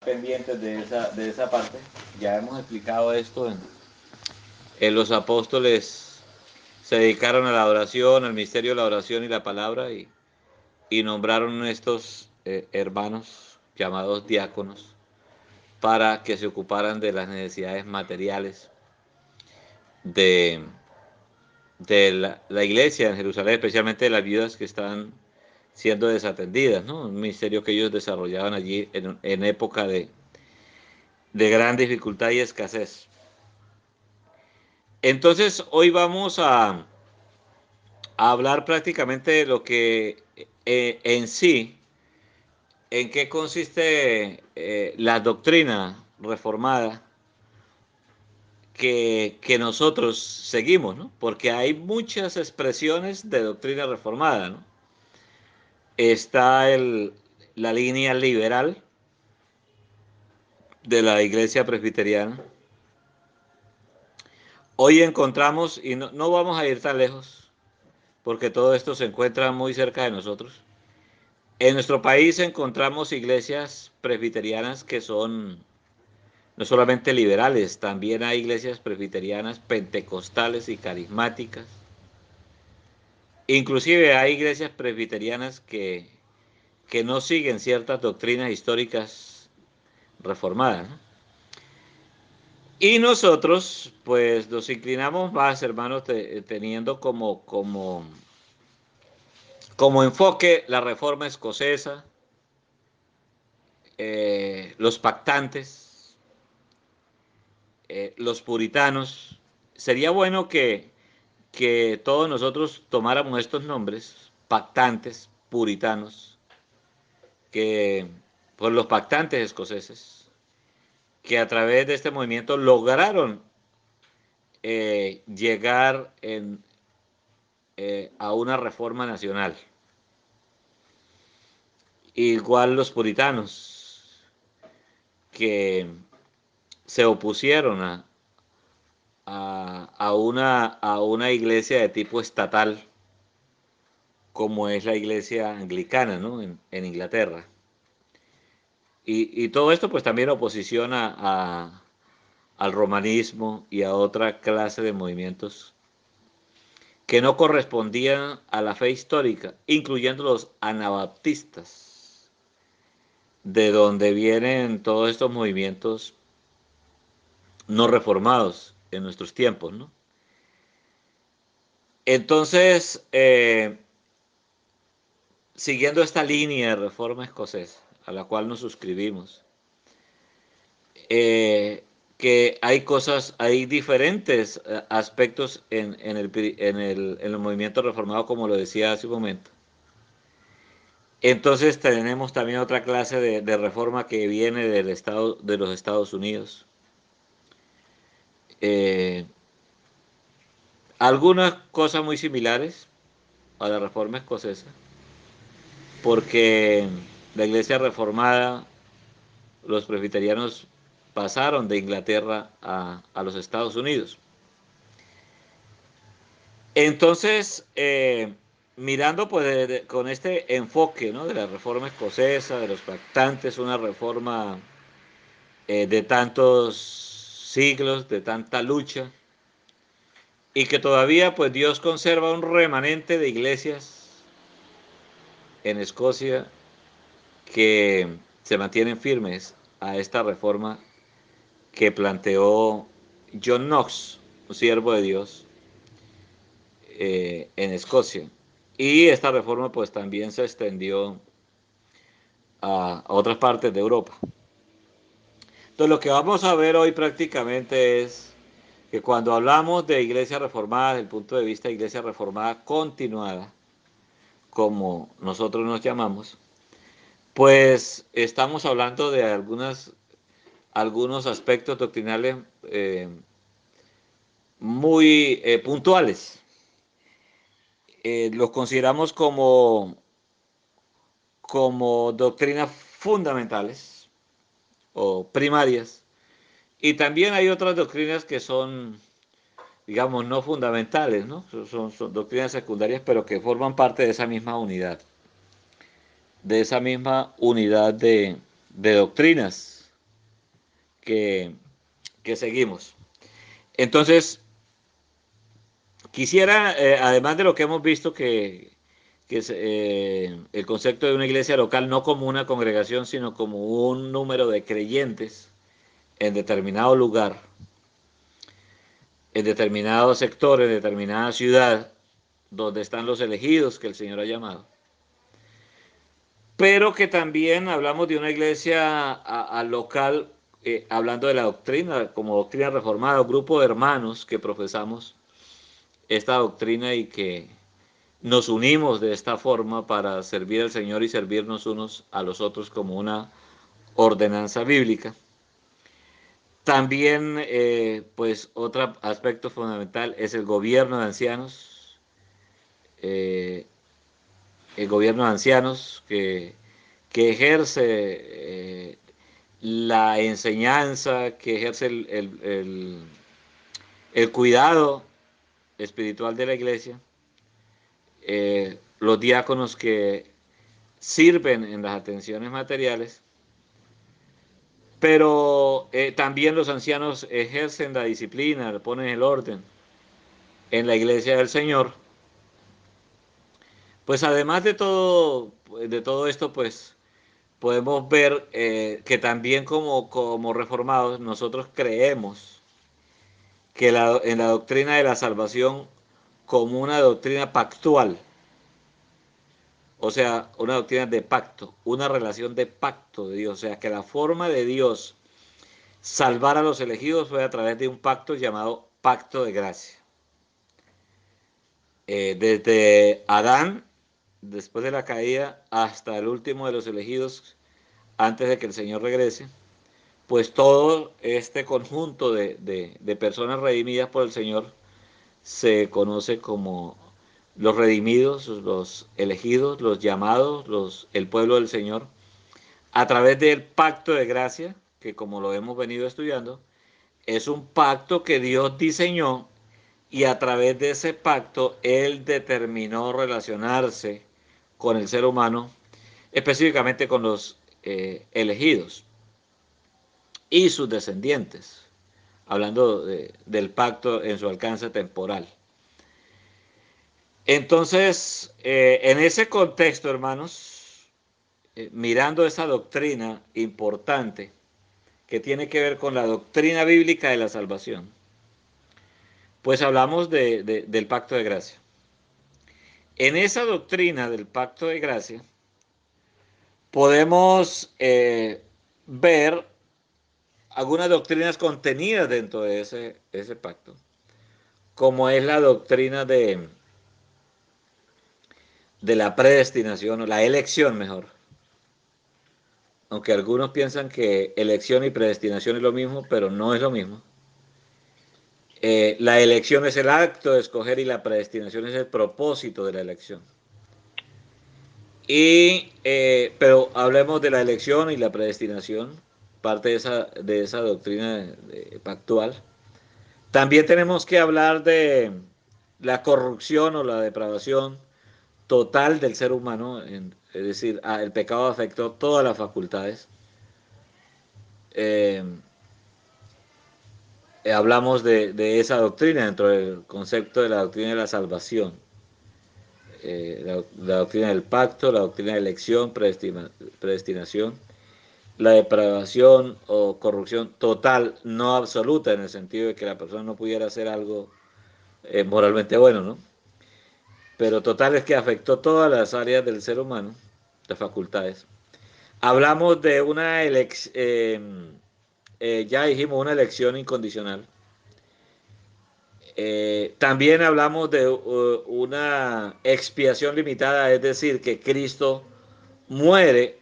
pendientes de esa parte. Ya hemos explicado esto en los apóstoles se dedicaron a la oración, al misterio de la oración y la palabra y nombraron estos hermanos llamados diáconos para que se ocuparan de las necesidades materiales de, de la iglesia en Jerusalén, especialmente de las viudas que están siendo desatendidas, ¿no? Un ministerio que ellos desarrollaban allí en época de gran dificultad y escasez. Entonces, hoy vamos a hablar prácticamente de lo que en sí, en qué consiste la doctrina reformada que nosotros seguimos, ¿no? Porque hay muchas expresiones de doctrina reformada, ¿no? Está la línea liberal de la iglesia presbiteriana. Hoy encontramos, y no vamos a ir tan lejos, porque todo esto se encuentra muy cerca de nosotros. En nuestro país encontramos iglesias presbiterianas que son no solamente liberales, también hay iglesias presbiterianas pentecostales y carismáticas. Inclusive hay iglesias presbiterianas que no siguen ciertas doctrinas históricas reformadas, ¿no? Y nosotros, pues, nos inclinamos más, hermanos, teniendo como enfoque la reforma escocesa, los pactantes, los puritanos. Sería bueno que todos nosotros tomáramos estos nombres, pactantes, puritanos, que por los pactantes escoceses, que a través de este movimiento lograron llegar a una reforma nacional. Igual los puritanos, que se opusieron a una iglesia de tipo estatal, como es la iglesia anglicana, ¿no? En Inglaterra. Y todo esto pues también oposiciona al romanismo y a otra clase de movimientos que no correspondían a la fe histórica, incluyendo los anabaptistas, de donde vienen todos estos movimientos no reformados en nuestros tiempos, ¿no? Entonces, siguiendo esta línea de reforma escocesa, a la cual nos suscribimos, eh, que hay cosas, hay diferentes aspectos en el movimiento reformado, como lo decía hace un momento. Entonces tenemos también otra clase de reforma que viene de los Estados Unidos. Eh, Algunas cosas muy similares a la reforma escocesa, porque la iglesia reformada, los presbiterianos pasaron de Inglaterra a los Estados Unidos. Entonces, mirando pues con este enfoque, ¿no? De la reforma escocesa, de los pactantes, una reforma de tantos siglos, de tanta lucha, y que todavía pues Dios conserva un remanente de iglesias en Escocia que se mantienen firmes a esta reforma que planteó John Knox, un siervo de Dios, en Escocia. Y esta reforma pues también se extendió a otras partes de Europa. Entonces lo que vamos a ver hoy prácticamente es que cuando hablamos de iglesia reformada, desde el punto de vista de iglesia reformada continuada, como nosotros nos llamamos, pues estamos hablando de algunos aspectos doctrinales muy puntuales. Los consideramos como doctrinas fundamentales o primarias. Y también hay otras doctrinas que son, digamos, no fundamentales, ¿no? Son doctrinas secundarias, pero que forman parte de esa misma unidad de doctrinas. que, que seguimos. Entonces, quisiera, además de lo que hemos visto, que es el concepto de una iglesia local no como una congregación, sino como un número de creyentes en determinado lugar, en determinado sector, en determinada ciudad, donde están los elegidos que el Señor ha llamado. Pero que también hablamos de una iglesia local, hablando de la doctrina, como doctrina reformada, un grupo de hermanos que profesamos esta doctrina y que nos unimos de esta forma para servir al Señor y servirnos unos a los otros como una ordenanza bíblica. También, pues, otro aspecto fundamental es el gobierno de ancianos. Eh, el gobierno de ancianos que ejerce la enseñanza, que ejerce el cuidado espiritual de la iglesia. Los diáconos que sirven en las atenciones materiales, pero también los ancianos ejercen la disciplina, ponen el orden en la iglesia del Señor. Pues además de todo esto, pues podemos ver que también como reformados nosotros creemos que en la doctrina de la salvación como una doctrina pactual, o sea, una doctrina de pacto, una relación de pacto de Dios, o sea, que la forma de Dios salvar a los elegidos fue a través de un pacto llamado pacto de gracia. Desde Adán, después de la caída, hasta el último de los elegidos, antes de que el Señor regrese, pues todo este conjunto de personas redimidas por el Señor se conoce como los redimidos, los elegidos, los llamados, el pueblo del Señor, a través del pacto de gracia, que como lo hemos venido estudiando, es un pacto que Dios diseñó y a través de ese pacto Él determinó relacionarse con el ser humano, específicamente con los elegidos y sus descendientes, hablando del pacto en su alcance temporal. Entonces, en ese contexto, hermanos, mirando esa doctrina importante que tiene que ver con la doctrina bíblica de la salvación, pues hablamos del pacto de gracia. En esa doctrina del pacto de gracia podemos ver algunas doctrinas contenidas dentro de ese pacto, como es la doctrina de la predestinación, o la elección mejor. Aunque algunos piensan que elección y predestinación es lo mismo, pero no es lo mismo. La elección es el acto de escoger y la predestinación es el propósito de la elección. Pero hablemos de la elección y la predestinación, parte de esa doctrina pactual. También tenemos que hablar de la corrupción o la depravación total del ser humano, es decir, el pecado afectó todas las facultades. Eh, hablamos esa doctrina dentro del concepto de la doctrina de la salvación, la doctrina del pacto, la doctrina de elección, predestinación, la depravación o corrupción total, no absoluta, en el sentido de que la persona no pudiera hacer algo moralmente bueno, ¿no? Pero total es que afectó todas las áreas del ser humano, las facultades. Hablamos de una elección, ya dijimos, una elección incondicional. También hablamos de una expiación limitada, es decir, que Cristo muere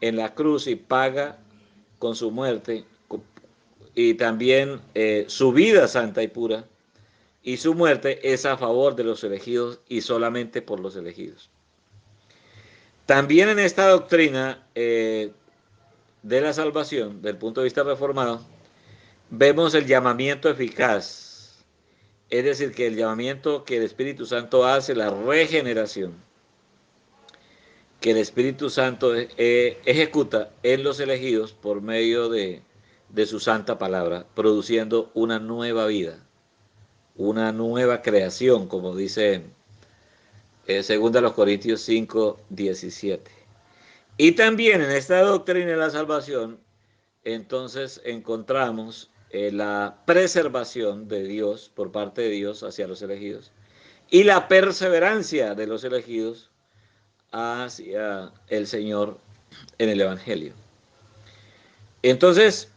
en la cruz y paga con su muerte, y también su vida santa y pura, y su muerte es a favor de los elegidos y solamente por los elegidos. También en esta doctrina de la salvación, del punto de vista reformado, vemos el llamamiento eficaz, es decir, que el llamamiento que el Espíritu Santo hace, la regeneración, que el Espíritu Santo ejecuta en los elegidos por medio de su santa palabra, produciendo una nueva vida, una nueva creación, como dice 2 Corintios 5:17. Y también en esta doctrina de la salvación, entonces encontramos la preservación de Dios por parte de Dios hacia los elegidos y la perseverancia de los elegidos hacia el Señor en el Evangelio. Entonces,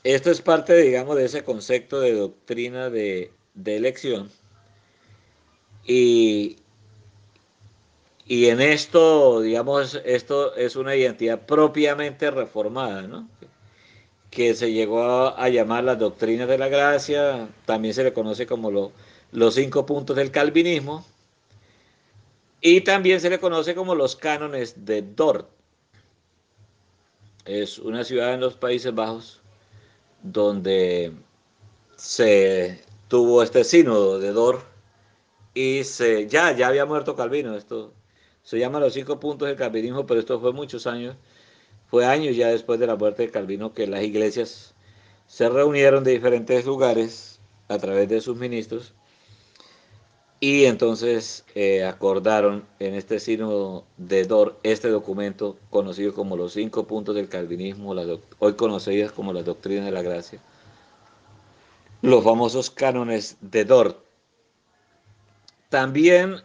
esto es parte, digamos, de ese concepto de doctrina de elección. Y, y en esto, digamos, esto es una identidad propiamente reformada, ¿no? Que se llegó a llamar las doctrinas de la gracia, también se le conoce como los 5 puntos del calvinismo, y también se le conoce como los cánones de Dort. Es una ciudad en los Países Bajos donde se tuvo este sínodo de Dort y ya había muerto Calvino. Esto se llama los 5 puntos del calvinismo, pero esto fue muchos años, fue años ya después de la muerte de Calvino que las iglesias se reunieron de diferentes lugares a través de sus ministros y entonces acordaron en este sínodo de Dort este documento conocido como los 5 puntos del calvinismo, hoy conocidas como las doctrinas de la gracia, los famosos cánones de Dort. También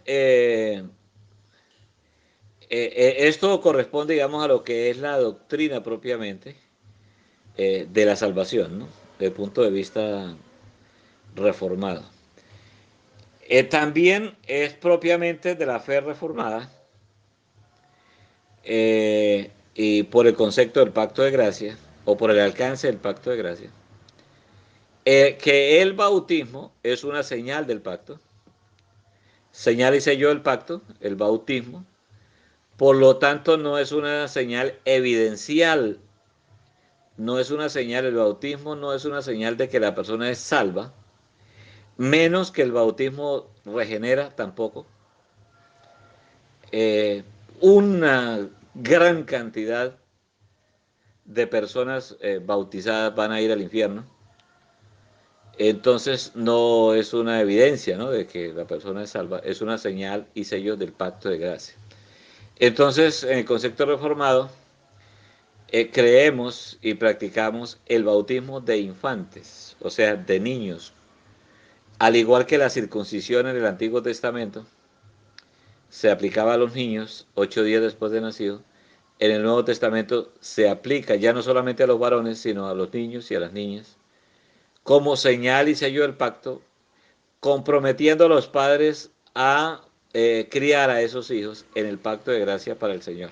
esto corresponde, digamos, a lo que es la doctrina propiamente de la salvación, ¿no? Desde el punto de vista reformado. También es propiamente de la fe reformada y por el concepto del pacto de gracia o por el alcance del pacto de gracia, que el bautismo es una señal del pacto, señal y sello del pacto, el bautismo, por lo tanto no es una señal evidencial, no es una señal, el bautismo no es una señal de que la persona es salva, menos que el bautismo regenera tampoco. Eh, una gran cantidad de personas bautizadas van a ir al infierno. Entonces no es una evidencia, ¿no?, de que la persona es salva, es una señal y sello del pacto de gracia. Entonces, en el concepto reformado, creemos y practicamos el bautismo de infantes, o sea, de niños. Al igual que la circuncisión en el Antiguo Testamento se aplicaba a los niños 8 días después de nacido, en el Nuevo Testamento se aplica ya no solamente a los varones, sino a los niños y a las niñas, como señal y sello del pacto, comprometiendo a los padres a criar a esos hijos en el pacto de gracia para el Señor.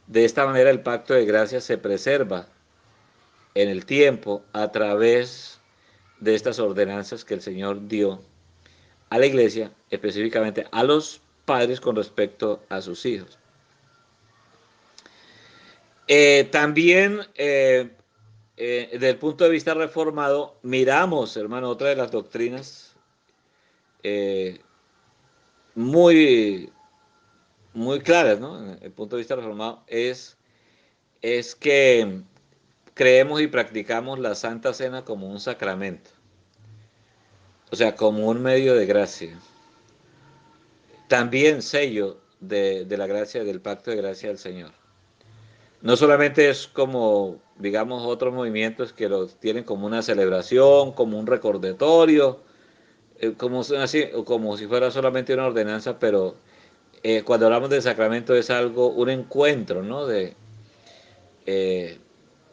De esta manera el pacto de gracia se preserva en el tiempo a través de estas ordenanzas que el Señor dio a la iglesia, específicamente a los padres con respecto a sus hijos. También, desde el punto de vista reformado, miramos, hermano, otra de las doctrinas eh, muy, muy claras, ¿no? Desde el punto de vista reformado, es que creemos y practicamos la Santa Cena como un sacramento, o sea, como un medio de gracia. También sello de la gracia, del pacto de gracia del Señor. No solamente es como, digamos, otros movimientos que los tienen como una celebración, como un recordatorio, como si fuera solamente una ordenanza, pero cuando hablamos de sacramento es algo, un encuentro, ¿no?, eh,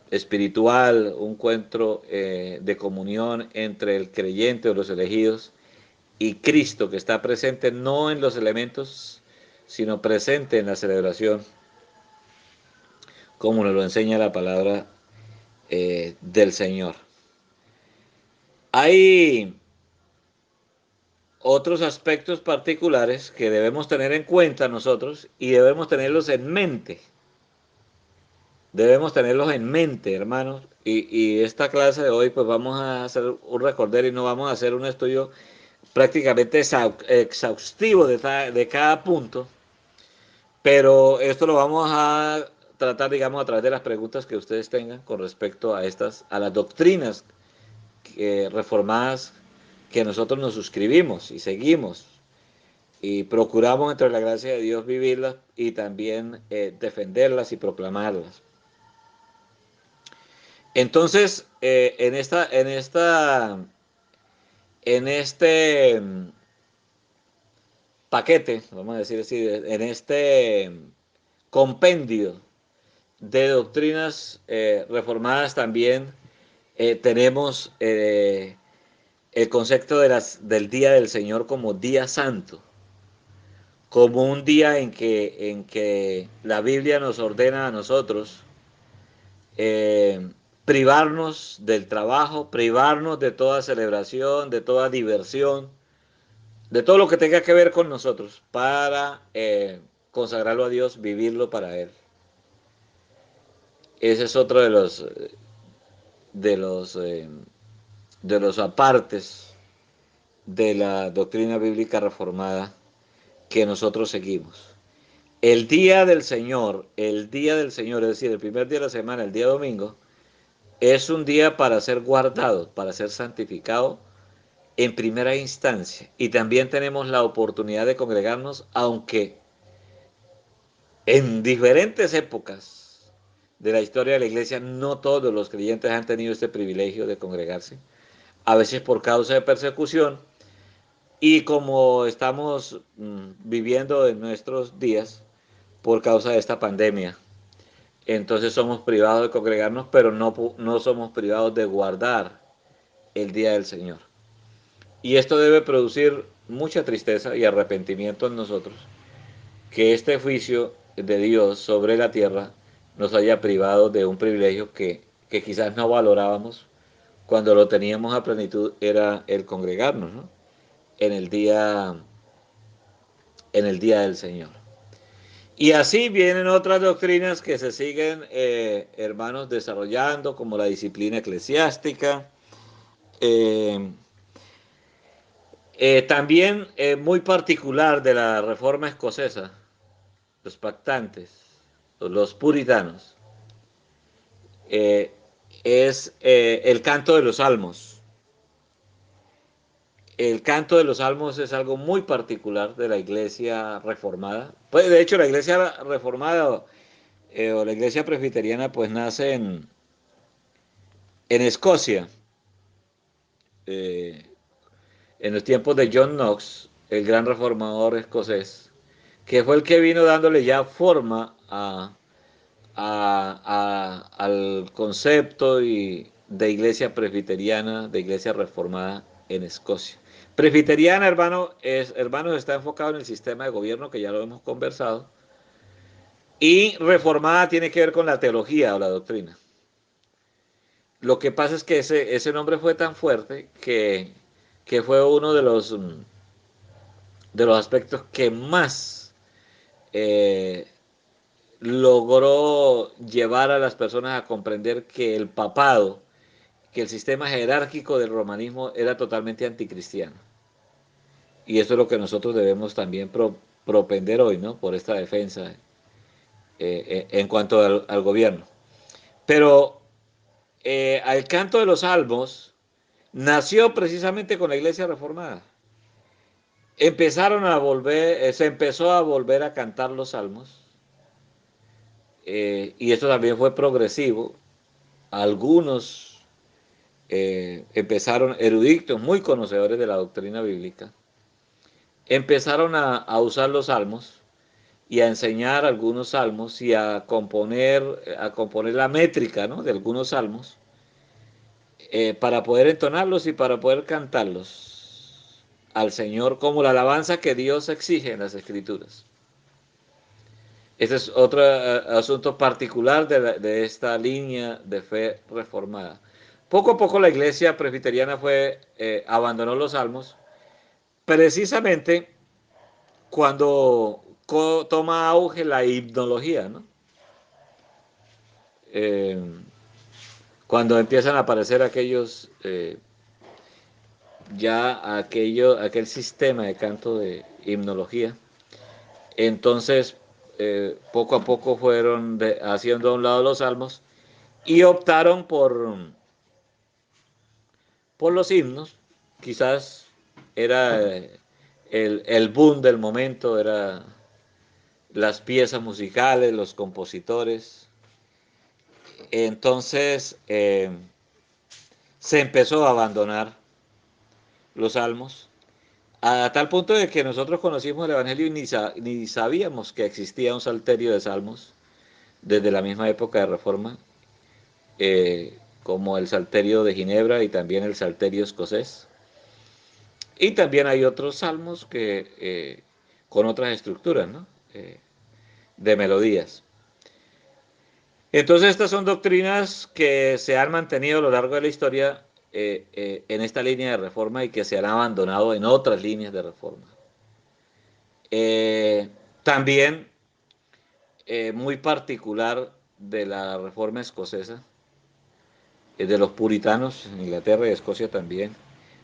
espiritual, un encuentro de comunión entre el creyente o los elegidos y Cristo, que está presente no en los elementos, sino presente en la celebración, como nos lo enseña la palabra del Señor. Hay otros aspectos particulares que debemos tener en cuenta nosotros y debemos tenerlos en mente. Debemos tenerlos en mente, hermanos. Y esta clase de hoy, pues vamos a hacer un recorder y no vamos a hacer un estudio prácticamente exhaustivo de cada punto, pero esto lo vamos a tratar, digamos, a través de las preguntas que ustedes tengan con respecto a a las doctrinas reformadas que nosotros nos suscribimos y seguimos y procuramos entre la gracia de Dios vivirlas y también defenderlas y proclamarlas. Entonces, en este paquete, vamos a decir así, en este compendio de doctrinas reformadas también tenemos el concepto del Día del Señor como día santo, como un día en que la Biblia nos ordena a nosotros privarnos del trabajo, privarnos de toda celebración, de toda diversión, de todo lo que tenga que ver con nosotros, para consagrarlo a Dios, vivirlo para Él. Ese es otro de los, eh, de los apartes de la doctrina bíblica reformada que nosotros seguimos. El día del Señor, es decir, el primer día de la semana, el día domingo, es un día para ser guardado, para ser santificado en primera instancia. Y también tenemos la oportunidad de congregarnos, aunque en diferentes épocas de la historia de la iglesia no todos los creyentes han tenido este privilegio de congregarse, a veces por causa de persecución, y como estamos viviendo en nuestros días por causa de esta pandemia. Entonces somos privados de congregarnos, pero no somos privados de guardar el día del Señor. Y esto debe producir mucha tristeza y arrepentimiento en nosotros, que este juicio de Dios sobre la tierra nos haya privado de un privilegio que quizás no valorábamos cuando lo teníamos a plenitud, era el congregarnos, ¿no? en el día, en el día del Señor. Y así vienen otras doctrinas que se siguen, hermanos, desarrollando, como la disciplina eclesiástica. Eh, también muy particular de la reforma escocesa, los pactantes, los puritanos, eh, es el canto de los salmos. El canto de los salmos es algo muy particular de la iglesia reformada. Pues de hecho la iglesia reformada o la iglesia presbiteriana pues nace en Escocia, eh, en los tiempos de John Knox, el gran reformador escocés, que fue el que vino dándole ya forma al concepto de iglesia presbiteriana, de iglesia reformada en Escocia. Presbiteriana, hermanos, está enfocado en el sistema de gobierno, que ya lo hemos conversado, y reformada tiene que ver con la teología o la doctrina. Lo que pasa es que ese nombre fue tan fuerte que fue uno de los aspectos que más eh, logró llevar a las personas a comprender que el papado, que el sistema jerárquico del romanismo era totalmente anticristiano. Y eso es lo que nosotros debemos también propender hoy, ¿no? Por esta defensa en cuanto al gobierno. Pero al canto de los salmos nació precisamente con la iglesia reformada. Se empezó a volver a cantar los salmos, y esto también fue progresivo. Algunos empezaron, eruditos, muy conocedores de la doctrina bíblica, empezaron a usar los salmos y a enseñar algunos salmos y a componer la métrica, ¿no? de algunos salmos para poder entonarlos y para poder cantarlos al Señor como la alabanza que Dios exige en las Escrituras. Este es otro asunto particular de esta línea de fe reformada. Poco a poco la iglesia presbiteriana abandonó los salmos, precisamente cuando toma auge la himnología, ¿no? Eh, Cuando empiezan a aparecer aquel sistema de canto de himnología, entonces poco a poco fueron haciendo a un lado los salmos y optaron por los himnos. Quizás era el boom del momento, era las piezas musicales, los compositores. Entonces se empezó a abandonar los salmos, a tal punto de que nosotros conocimos el Evangelio y ni sabíamos que existía un salterio de salmos desde la misma época de Reforma, como el salterio de Ginebra y también el salterio escocés. Y también hay otros salmos con otras estructuras, ¿no? De melodías. Entonces estas son doctrinas que se han mantenido a lo largo de la historia en esta línea de reforma y que se han abandonado en otras líneas de reforma. También muy particular de la reforma escocesa, de los puritanos en Inglaterra y Escocia también,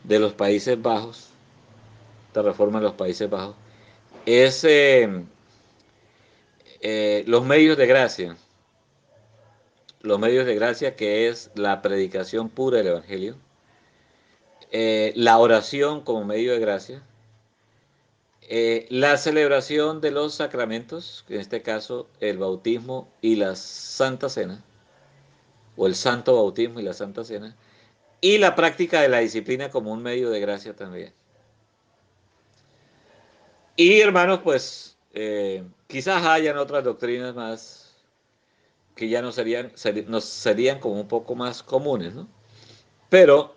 de los Países Bajos, esta reforma en los Países Bajos, es los medios de gracia. Los medios de gracia, que es la predicación pura del Evangelio, la oración como medio de gracia, la celebración de los sacramentos, en este caso el bautismo y la Santa Cena, o el Santo Bautismo y la Santa Cena, y la práctica de la disciplina como un medio de gracia también. Y hermanos, pues quizás hayan otras doctrinas más que ya nos serían como un poco más comunes, ¿no? Pero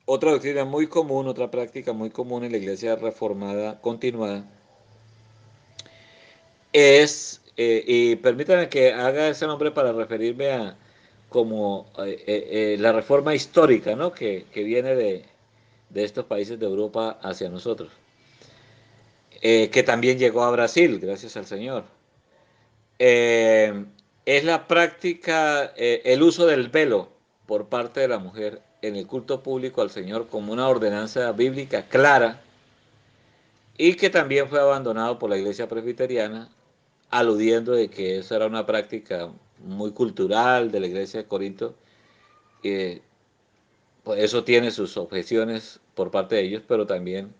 otra doctrina muy común, otra práctica muy común en la iglesia reformada continuada es, y permítanme que haga ese nombre para referirme a como la reforma histórica, ¿no? Que viene de estos países de Europa hacia nosotros, que también llegó a Brasil, gracias al Señor. Eh, es la práctica, el uso del velo por parte de la mujer en el culto público al Señor como una ordenanza bíblica clara y que también fue abandonado por la iglesia presbiteriana, aludiendo de que eso era una práctica muy cultural de la iglesia de Corinto. Pues eso tiene sus objeciones por parte de ellos, pero también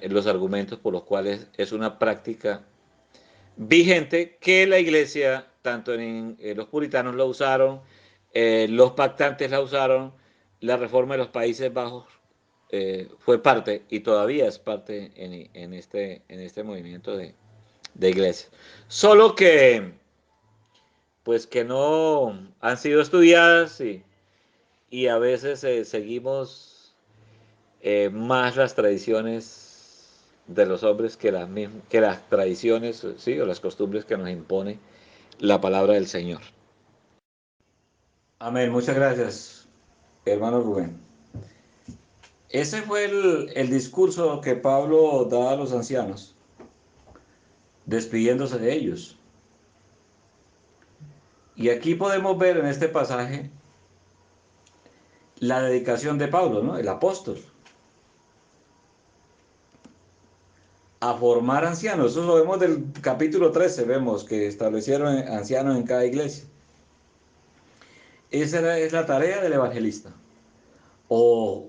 los argumentos por los cuales es una práctica vigente que la iglesia, tanto los puritanos la usaron, los pactantes la usaron, la reforma de los Países Bajos fue parte y todavía es parte en este movimiento de iglesia. Solo que, pues que no han sido estudiadas y a veces seguimos más las tradiciones de los hombres que las tradiciones, sí, o las costumbres que nos impone la palabra del Señor. Amén, muchas gracias, hermano Rubén. Ese fue el discurso que Pablo da a los ancianos, despidiéndose de ellos. Y aquí podemos ver en este pasaje la dedicación de Pablo, ¿no? El apóstol, a formar ancianos. Eso lo vemos del capítulo 13, vemos que establecieron ancianos en cada iglesia. Esa es la tarea del evangelista. O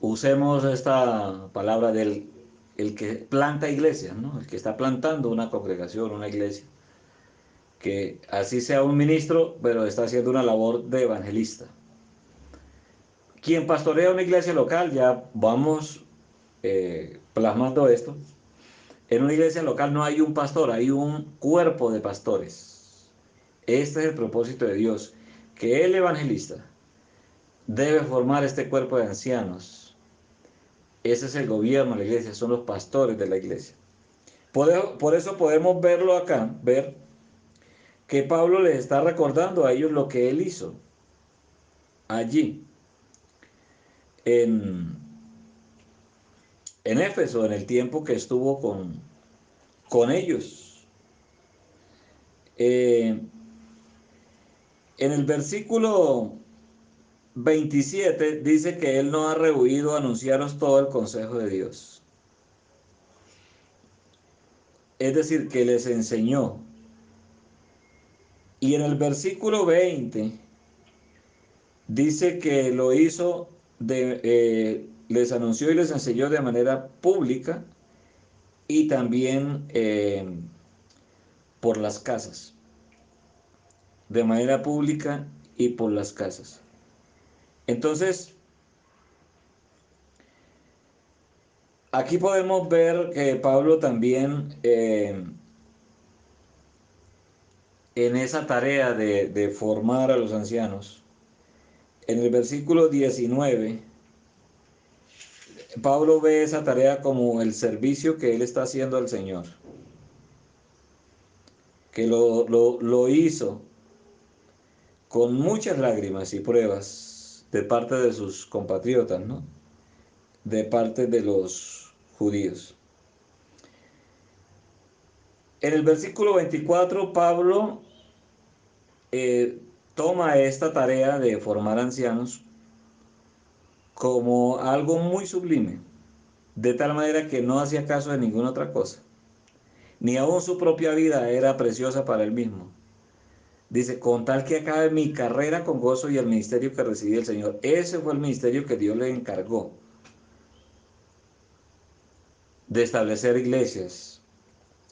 usemos esta palabra del el que planta iglesias, ¿no? El que está plantando una congregación, una iglesia. Que así sea un ministro, pero está haciendo una labor de evangelista. Quien pastorea una iglesia local, ya vamos plasmando esto. En una iglesia local no hay un pastor, hay un cuerpo de pastores. Este es el propósito de Dios, que el evangelista debe formar este cuerpo de ancianos. Ese es el gobierno de la iglesia, son los pastores de la iglesia. Por eso podemos verlo acá, ver que Pablo les está recordando a ellos lo que él hizo allí, en, en Éfeso, en el tiempo que estuvo con ellos. En el versículo 27 dice que él no ha rehuido anunciaros todo el consejo de Dios. es decir, que les enseñó. Y en el versículo 20 dice que lo hizo, les anunció y les enseñó de manera pública y también por las casas, de manera pública y por las casas. Entonces, aquí podemos ver que Pablo también en esa tarea de formar a los ancianos, en el versículo 19, Pablo ve esa tarea como el servicio que él está haciendo al Señor, que lo hizo con muchas lágrimas y pruebas de parte de sus compatriotas, ¿no? De parte de los judíos. En el versículo 24, Pablo eh, toma esta tarea de formar ancianos como algo muy sublime, de tal manera que no hacía caso de ninguna otra cosa, ni aun su propia vida era preciosa para él mismo. Dice, con tal que acabe mi carrera con gozo y el ministerio que recibí del Señor. Ese fue el ministerio que Dios le encargó, de establecer iglesias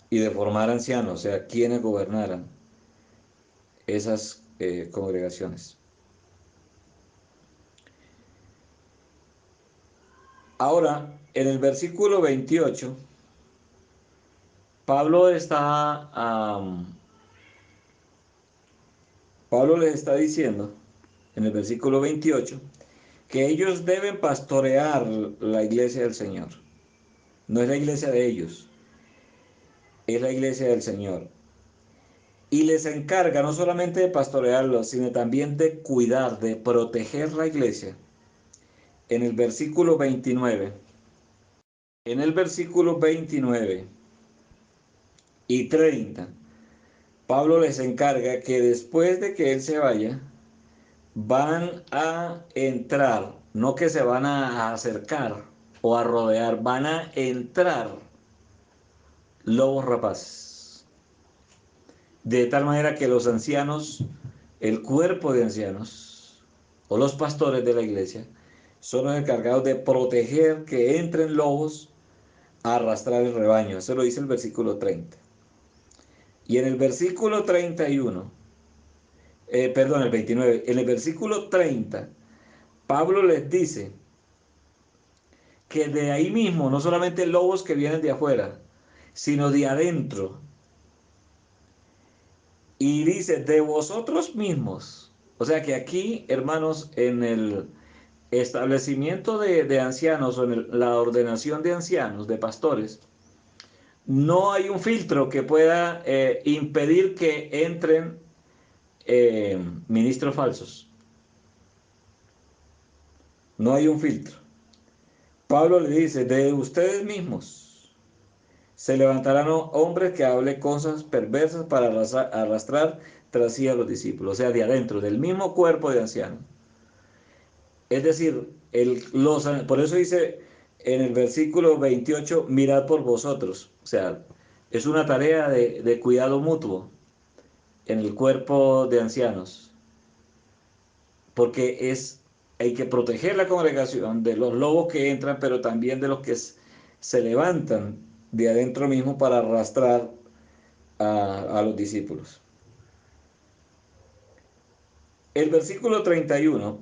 y de formar ancianos, o sea, quienes gobernaran esas congregaciones. Ahora, en el versículo 28, Pablo está, Pablo les está diciendo, en el versículo 28, que ellos deben pastorear la iglesia del Señor. No es la iglesia de ellos, es la iglesia del Señor. Y les encarga no solamente de pastorearlo, sino también de cuidar, de proteger la iglesia. En el versículo 29, en el versículo 29 y 30, Pablo les encarga que después de que él se vaya, van a entrar, no que se van a acercar o a rodear, van a entrar lobos rapaces. De tal manera que los ancianos, el cuerpo de ancianos o los pastores de la iglesia, son los encargados de proteger que entren lobos a arrastrar el rebaño. Eso lo dice el versículo 30. Y en el versículo 31, perdón, el 29, en el versículo 30, Pablo les dice que de ahí mismo, no solamente lobos que vienen de afuera, sino de adentro. Y dice, de vosotros mismos. O sea que aquí, hermanos, en el establecimiento de ancianos o en la ordenación de ancianos, de pastores, no hay un filtro que pueda impedir que entren ministros falsos. No hay un filtro. Pablo le dice, de ustedes mismos se levantarán hombres que hablen cosas perversas para arrastrar tras sí a los discípulos, o sea, de adentro, del mismo cuerpo de ancianos. Es decir, por eso dice en el versículo 28, mirad por vosotros. O sea, es una tarea de cuidado mutuo en el cuerpo de ancianos, porque hay que proteger la congregación de los lobos que entran, pero también de los que se levantan de adentro mismo para arrastrar a los discípulos. El versículo 31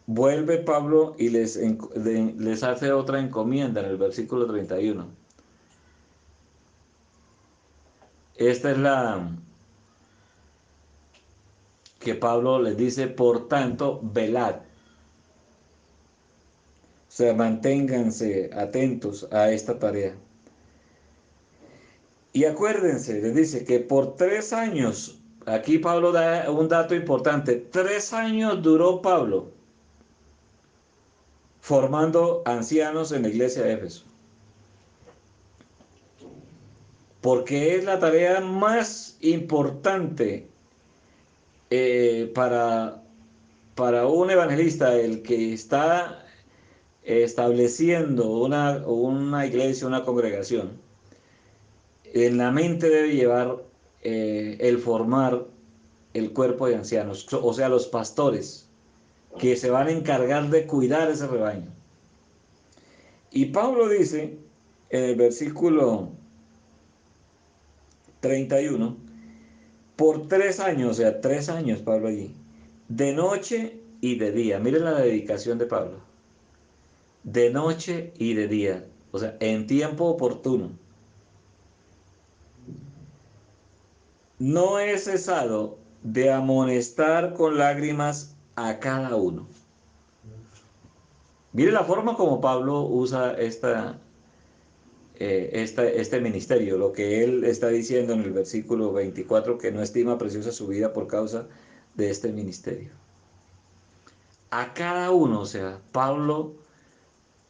vuelve Pablo y les hace otra encomienda en el versículo 31. Esta es la que Pablo les dice, por tanto, velad. O sea, manténganse atentos a esta tarea. Y acuérdense, les dice que por 3 años, aquí Pablo da un dato importante, 3 años duró Pablo formando ancianos en la iglesia de Éfeso. Porque es la tarea más importante para un evangelista, el que está estableciendo una iglesia, una congregación. en la mente debe llevar el formar el cuerpo de ancianos, o sea, los pastores, que se van a encargar de cuidar ese rebaño. Y Pablo dice en el versículo 31, por 3 años, o sea, 3 años Pablo allí, de noche y de día. Miren la dedicación de Pablo. De noche y de día, o sea, en tiempo oportuno. No he cesado de amonestar con lágrimas a cada uno. Mire la forma como Pablo usa este ministerio, lo que él está diciendo en el versículo 24, que no estima preciosa su vida por causa de este ministerio. A cada uno, o sea, Pablo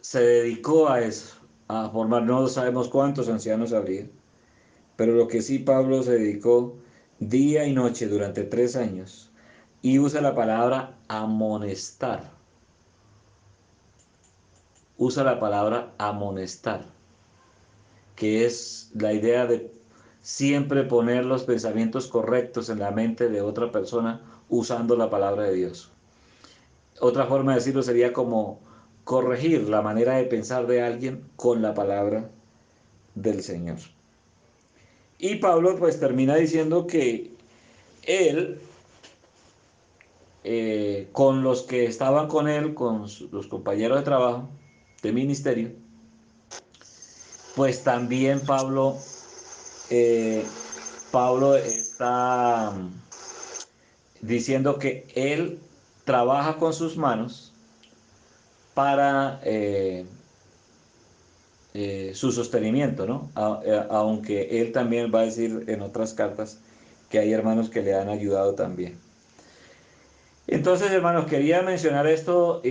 se dedicó a eso, a formar, no sabemos cuántos ancianos habría, pero lo que sí Pablo se dedicó día y noche durante 3 años, y usa la palabra amonestar, usa la palabra amonestar, que es la idea de siempre poner los pensamientos correctos en la mente de otra persona usando la palabra de Dios. Otra forma de decirlo sería como corregir la manera de pensar de alguien con la palabra del Señor. Y Pablo pues termina diciendo que él, con los que estaban con él, con los compañeros de trabajo, de ministerio, pues también Pablo está diciendo que él trabaja con sus manos para su sostenimiento, ¿no? Aunque él también va a decir en otras cartas que hay hermanos que le han ayudado también. Entonces, hermanos, quería mencionar esto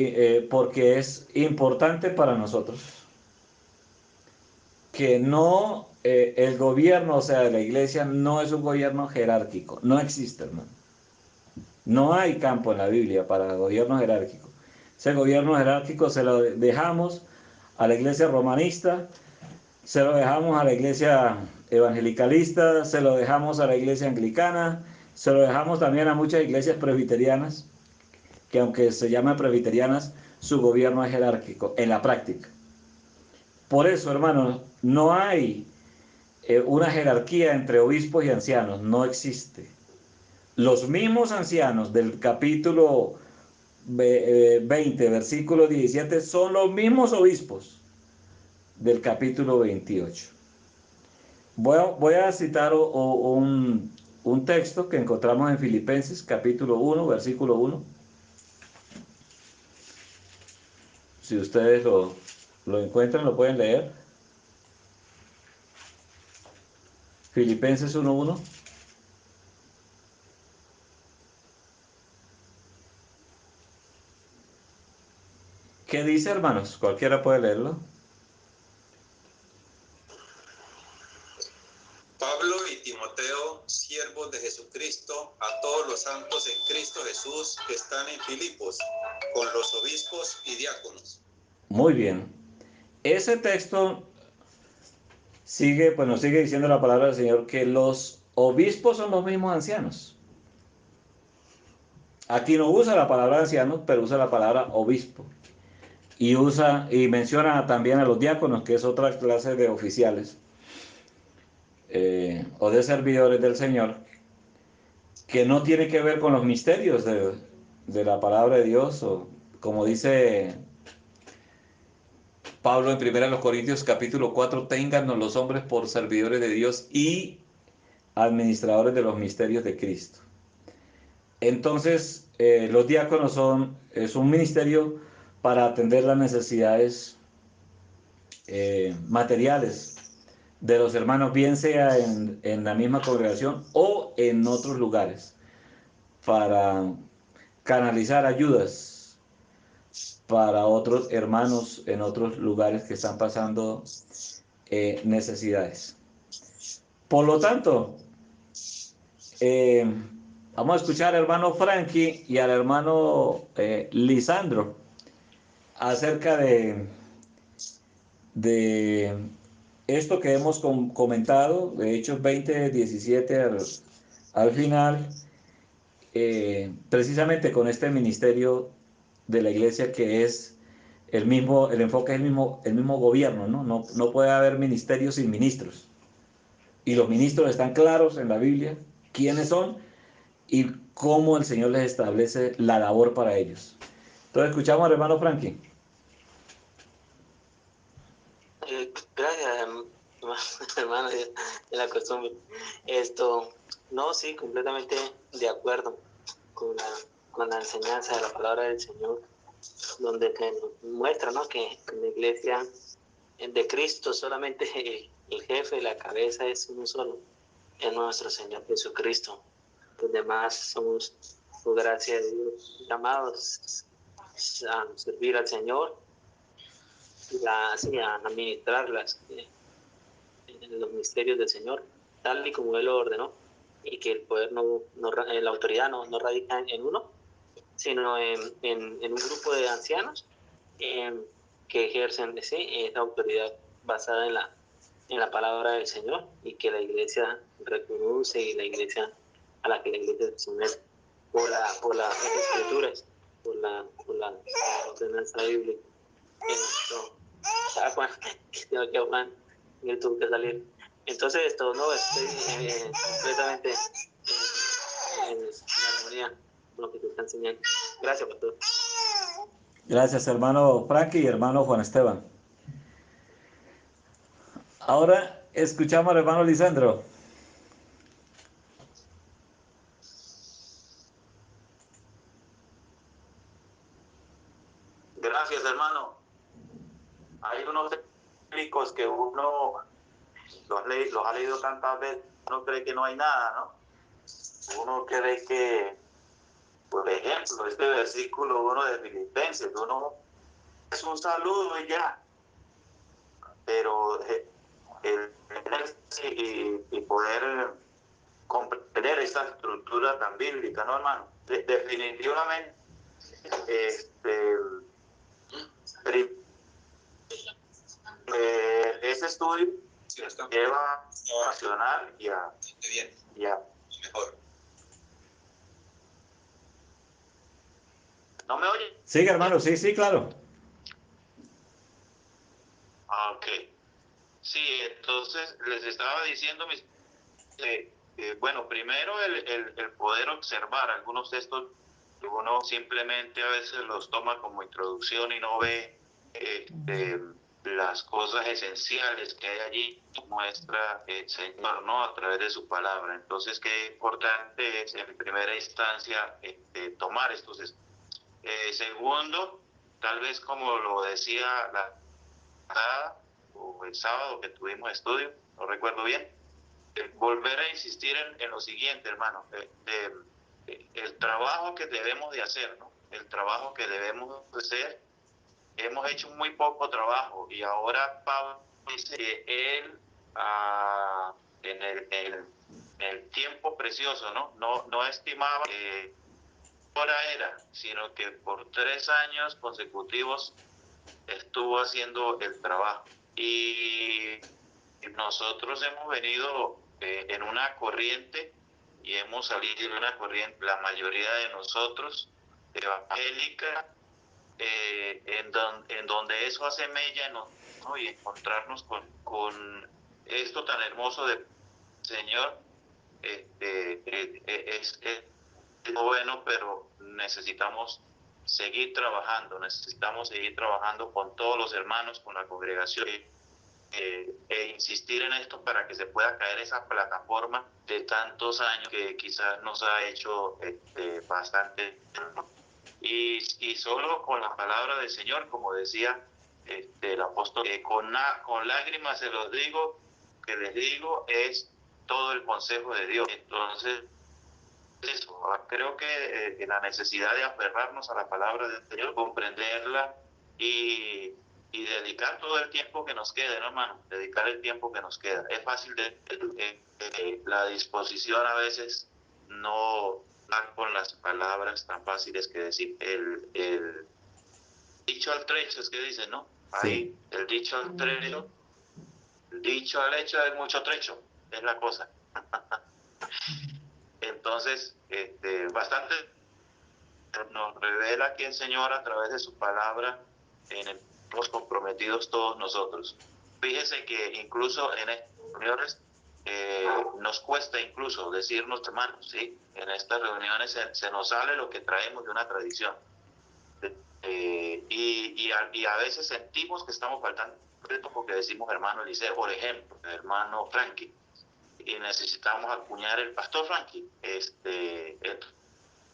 porque es importante para nosotros que no, el gobierno, o sea, de la iglesia, no es un gobierno jerárquico, no existe, hermano. No hay campo en la Biblia para gobierno jerárquico. Ese gobierno jerárquico se lo dejamos a la iglesia romanista, se lo dejamos a la iglesia evangelicalista, se lo dejamos a la iglesia anglicana, se lo dejamos también a muchas iglesias presbiterianas, que aunque se llaman presbiterianas, su gobierno es jerárquico en la práctica. Por eso, hermanos, no hay una jerarquía entre obispos y ancianos, no existe. Los mismos ancianos del capítulo 20, versículo 17, son los mismos obispos del capítulo 28. Voy a citar un texto que encontramos en Filipenses, capítulo 1, versículo 1. Si ustedes lo encuentran, lo pueden leer. Filipenses 1:1. ¿Qué dice, hermanos? Cualquiera puede leerlo. Pablo y Timoteo, siervos de Jesucristo, a todos los santos en Cristo Jesús que están en Filipos, con los obispos y diáconos. Muy bien. Ese texto sigue, pues nos sigue diciendo la palabra del Señor que los obispos son los mismos ancianos. Aquí no usa la palabra ancianos, pero usa la palabra obispo. Y menciona también a los diáconos, que es otra clase de oficiales o de servidores del Señor, que no tiene que ver con los misterios de la palabra de Dios, o como dice Pablo en 1 Corintios capítulo 4, téngannos los hombres por servidores de Dios y administradores de los misterios de Cristo. Entonces, los diáconos es un ministerio para atender las necesidades materiales de los hermanos, bien sea en la misma congregación o en otros lugares, para canalizar ayudas para otros hermanos en otros lugares que están pasando necesidades. Por lo tanto, vamos a escuchar al hermano Frankie y al hermano Lisandro acerca de esto que hemos comentado, de Hechos 20, 17 al final, precisamente con este ministerio de la iglesia que es el mismo, el enfoque es el mismo gobierno, ¿no? No puede haber ministerios sin ministros. Y los ministros están claros en la Biblia quiénes son y cómo el Señor les establece la labor para ellos. Entonces escuchamos al hermano Frankie. Gracias, hermano, de la costumbre. Esto, no, sí, completamente de acuerdo con la enseñanza de la palabra del Señor, donde que nos muestra, ¿no? Que en la iglesia de Cristo solamente el jefe, la cabeza es uno solo, es nuestro Señor Jesucristo. Los demás somos, por gracia de Dios, llamados a servir al Señor y a administrar los misterios del Señor, tal y como Él lo ordenó, y que el poder la autoridad no radica en uno, sino en un grupo de ancianos que ejercen esa autoridad basada en la palabra del Señor, y que la iglesia reconoce, y la iglesia a la que la iglesia se somete por las escrituras, por la ordenanza bíblica. Juan, tengo que Juan, y tuvo que salir. Entonces esto no estoy completamente en armonía con lo que te está enseñando. Gracias, pastor. Gracias, hermano Frankie y hermano Juan Esteban. Ahora escuchamos al hermano Lisandro. Gracias, hermano. Hay unos bíblicos que uno los ha leído tantas veces, uno cree que no hay nada, ¿no? Uno cree que, por ejemplo, este versículo 1 de Filipenses, uno es un saludo y ya, pero el y poder comprender esta estructura tan bíblica, ¿no, hermano? Definitivamente, ese estudio lleva a racionar y a mejor. ¿No me oye? Sí, hermano, sí, claro. Ok. Sí, entonces les estaba diciendo, bueno, primero el poder observar algunos textos que uno simplemente a veces los toma como introducción y no ve las cosas esenciales que hay allí, muestra el Señor, ¿no? A través de su palabra. Entonces, qué importante es en primera instancia tomar estos textos. Segundo, tal vez como lo decía la o el sábado que tuvimos estudio, no recuerdo bien, volver a insistir en lo siguiente, hermano, el trabajo que debemos de hacer, ¿no? El trabajo que debemos de hacer, hemos hecho muy poco trabajo, y ahora Pablo dice que él en el tiempo precioso, no estimaba que hora era, sino que por 3 años consecutivos estuvo haciendo el trabajo. Y nosotros hemos venido en una corriente, y hemos salido en una corriente, la mayoría de nosotros, evangélica, en donde eso hace mella, ¿no? Y encontrarnos con esto tan hermoso del Señor es bueno, pero necesitamos seguir trabajando con todos los hermanos, con la congregación, e insistir en esto para que se pueda caer esa plataforma de tantos años que quizás nos ha hecho bastante. Y solo con la palabra del Señor, como decía el apóstol, con lágrimas se los digo, que les digo, es todo el consejo de Dios. Entonces, eso, creo que la necesidad de aferrarnos a la palabra del Señor, comprenderla y dedicar todo el tiempo que nos quede, ¿no, hermano? Dedicar el tiempo que nos queda. Es fácil la disposición a veces no da con las palabras tan fáciles que decir. El dicho al trecho es que dicen, ¿no? Ahí, el dicho al trecho dicho al hecho hay mucho trecho, es la cosa. Entonces, bastante nos revela aquí el Señor a través de su palabra en los comprometidos todos nosotros. Fíjese que incluso en estas reuniones nos cuesta incluso decirnos hermanos, ¿sí? En estas reuniones se nos sale lo que traemos de una tradición. Y a veces sentimos que estamos faltando porque decimos hermano Eliseo, por ejemplo, hermano Frankie, y necesitamos acuñar el pastor Frankie.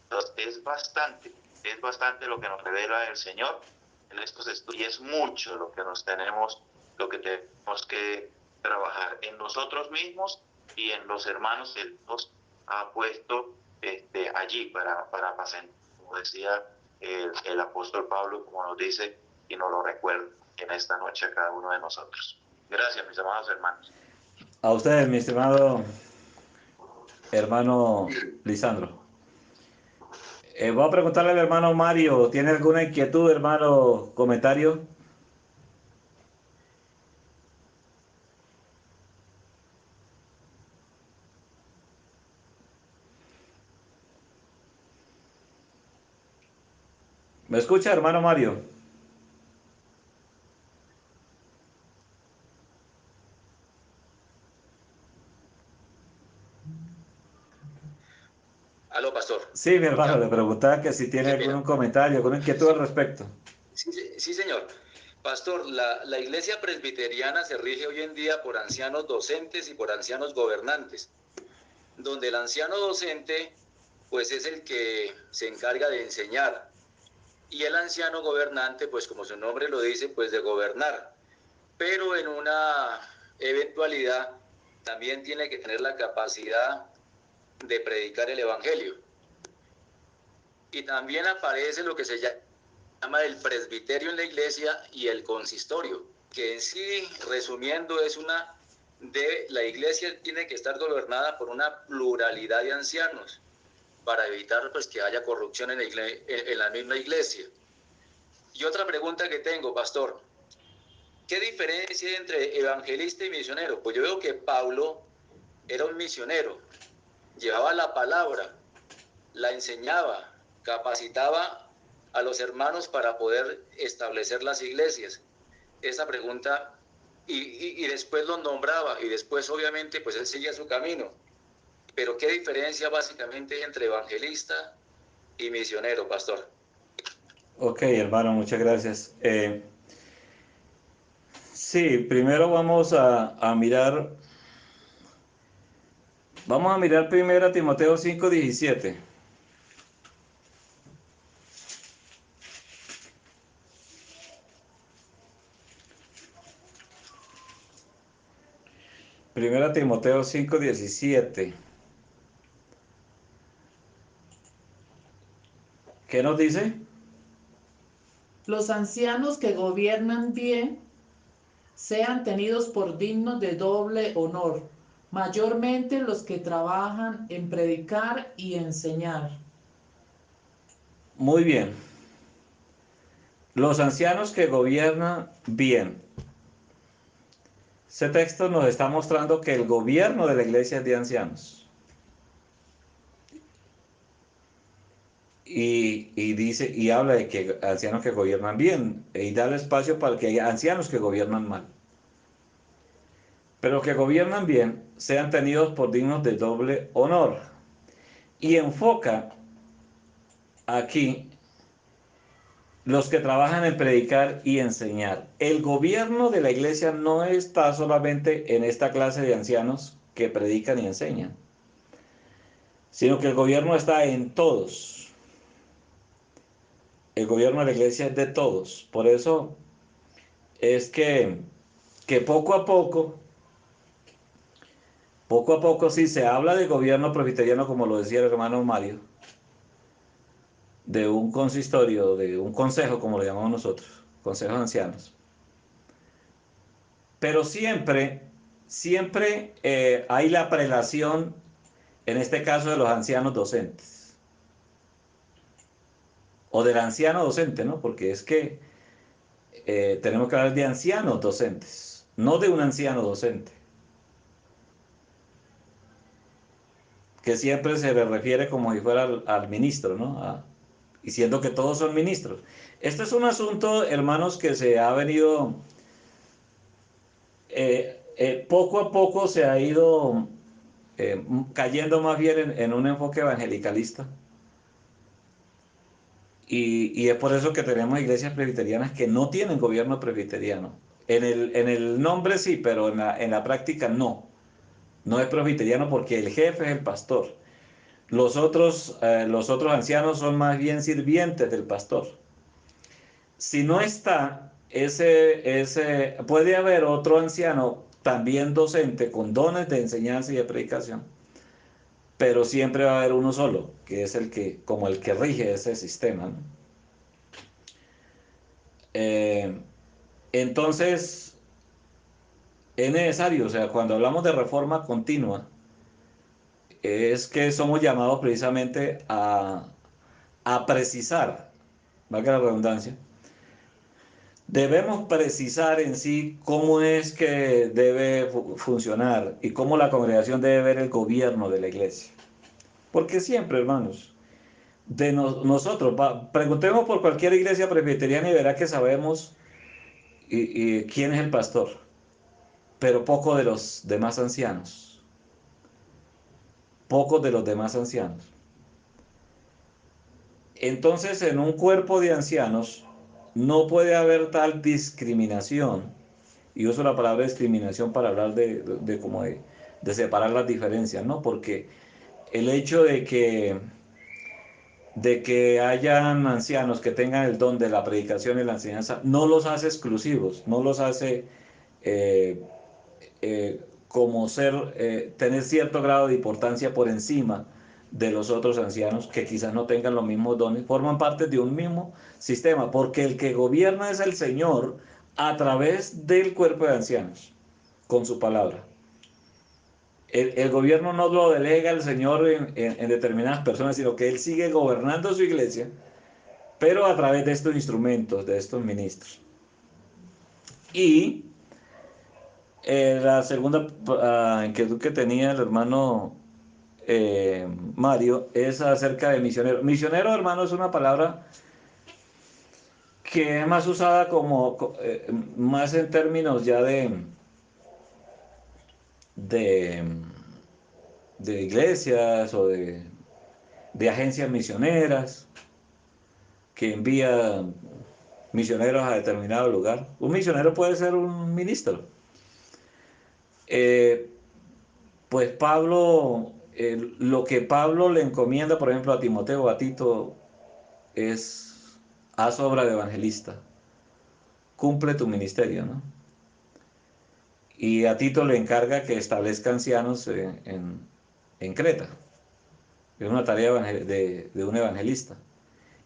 Entonces, es bastante lo que nos revela el Señor en estos estudios, y es mucho lo que tenemos que trabajar en nosotros mismos y en los hermanos que Dios ha puesto allí para apacentar, como decía el apóstol Pablo, como nos dice y nos lo recuerda en esta noche a cada uno de nosotros. Gracias, mis amados hermanos. A ustedes, mi estimado hermano Lisandro. Voy a preguntarle al hermano Mario, ¿tiene alguna inquietud, hermano, comentario? ¿Me escucha, hermano Mario? Aló, pastor. Sí, mi hermano, Ya. le preguntaba que si tiene Qué algún pena. comentario, alguna inquietud al respecto. Sí, señor. Pastor, la iglesia presbiteriana se rige hoy en día por ancianos docentes y por ancianos gobernantes, donde el anciano docente pues es el que se encarga de enseñar y el anciano gobernante pues como su nombre lo dice pues de gobernar, pero en una eventualidad también tiene que tener la capacidad de predicar el evangelio. Y también aparece lo que se llama el presbiterio en la iglesia y el consistorio, que en sí, resumiendo, es la iglesia tiene que estar gobernada por una pluralidad de ancianos para evitar pues que haya corrupción en la misma iglesia. Y otra pregunta que tengo, pastor, ¿qué diferencia hay entre evangelista y misionero? Pues yo veo que Pablo era un misionero, llevaba la palabra, la enseñaba, capacitaba a los hermanos para poder establecer las iglesias. Esa pregunta, y después los nombraba, y después obviamente pues él seguía su camino. Pero ¿qué diferencia básicamente hay entre evangelista y misionero, pastor? Ok, hermano, muchas gracias. Sí, primero vamos a mirar primero a Timoteo 5:17. Primero a Timoteo 5:17. ¿Qué nos dice? Los ancianos que gobiernan bien sean tenidos por dignos de doble honor, mayormente los que trabajan en predicar y enseñar. Muy bien. Los ancianos que gobiernan bien. Ese texto nos está mostrando que el gobierno de la iglesia es de ancianos. Y dice, y habla de que ancianos que gobiernan bien, y da el espacio para que haya ancianos que gobiernan mal. Pero que gobiernan bien sean tenidos por dignos de doble honor. Y enfoca aquí los que trabajan en predicar y enseñar. El gobierno de la iglesia no está solamente en esta clase de ancianos que predican y enseñan, sino que el gobierno está en todos. El gobierno de la iglesia es de todos. Por eso es que poco a poco sí se habla de gobierno presbiteriano, como lo decía el hermano Mario, de un consistorio, de un consejo, como lo llamamos nosotros, consejo de ancianos. Pero siempre hay la prelación, en este caso de los ancianos docentes, o del anciano docente, ¿no? Porque es que tenemos que hablar de ancianos docentes. no de un anciano docente, que siempre se le refiere como si fuera al ministro, ¿no? Diciendo que todos son ministros. Este es un asunto, hermanos, que se ha venido, poco a poco se ha ido cayendo más bien en un enfoque evangelicalista. Y es por eso que tenemos iglesias presbiterianas que no tienen gobierno presbiteriano. En el nombre sí, pero en la práctica no. No es presbiteriano porque el jefe es el pastor. Los otros ancianos son más bien sirvientes del pastor. Si no está, puede haber otro anciano también docente con dones de enseñanza y de predicación, pero siempre va a haber uno solo, que es como el que rige ese sistema, ¿no? Eh, entonces, es necesario, o sea, cuando hablamos de reforma continua, es que somos llamados precisamente a precisar, valga la redundancia, debemos precisar en sí cómo es que debe funcionar y cómo la congregación debe ver el gobierno de la iglesia. Porque siempre, hermanos, nosotros, preguntemos por cualquier iglesia presbiteriana y verá que sabemos y quién es el pastor, pero poco de los demás ancianos. Pocos de los demás ancianos. Entonces, en un cuerpo de ancianos no puede haber tal discriminación, y uso la palabra discriminación para hablar de separar las diferencias, ¿no? Porque el hecho de que hayan ancianos que tengan el don de la predicación y la enseñanza no los hace exclusivos, no los hace eh, tener cierto grado de importancia por encima de los otros ancianos que quizás no tengan los mismos dones, forman parte de un mismo sistema, porque el que gobierna es el Señor a través del cuerpo de ancianos, con su palabra. El gobierno no lo delega el Señor en determinadas personas, sino que Él sigue gobernando su iglesia, pero a través de estos instrumentos, de estos ministros. Y la segunda inquietud que tenía el hermano Mario es acerca de misionero. Misionero, hermano, es una palabra que es más usada más en términos ya de, de iglesias o de agencias misioneras que envían misioneros a determinado lugar. Un misionero puede ser un ministro. Eh, Pues Pablo, lo que Pablo le encomienda, por ejemplo, a Timoteo o a Tito, haz obra de evangelista, cumple tu ministerio, ¿no? Y a Tito le encarga que establezca ancianos en Creta. Es una tarea de un evangelista.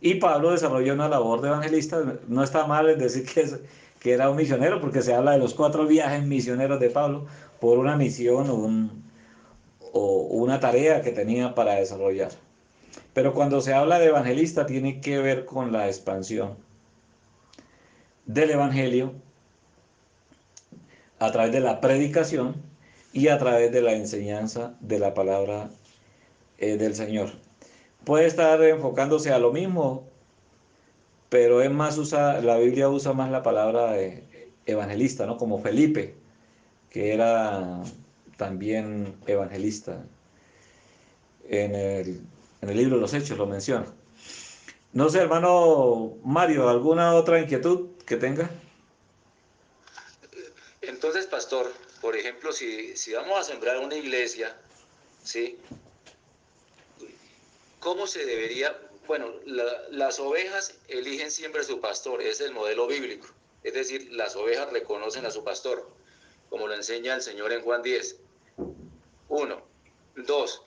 Y Pablo desarrolló una labor de evangelista. No está mal en decir que era un misionero, porque se habla de los 4 viajes misioneros de Pablo por una misión o una tarea que tenía para desarrollar. Pero cuando se habla de evangelista tiene que ver con la expansión del evangelio a través de la predicación y a través de la enseñanza de la palabra del Señor. Puede estar enfocándose a lo mismo, pero es más la Biblia usa más la palabra evangelista, ¿no? Como Felipe, que era también evangelista. En el libro de los Hechos lo menciona. No sé, hermano Mario, ¿alguna otra inquietud que tenga? Entonces, pastor, por ejemplo, si vamos a sembrar una iglesia, ¿sí? ¿Cómo se debería? Bueno, las ovejas eligen siempre a su pastor, es el modelo bíblico. Es decir, las ovejas reconocen a su pastor, como lo enseña el Señor en Juan 10. 1. 2.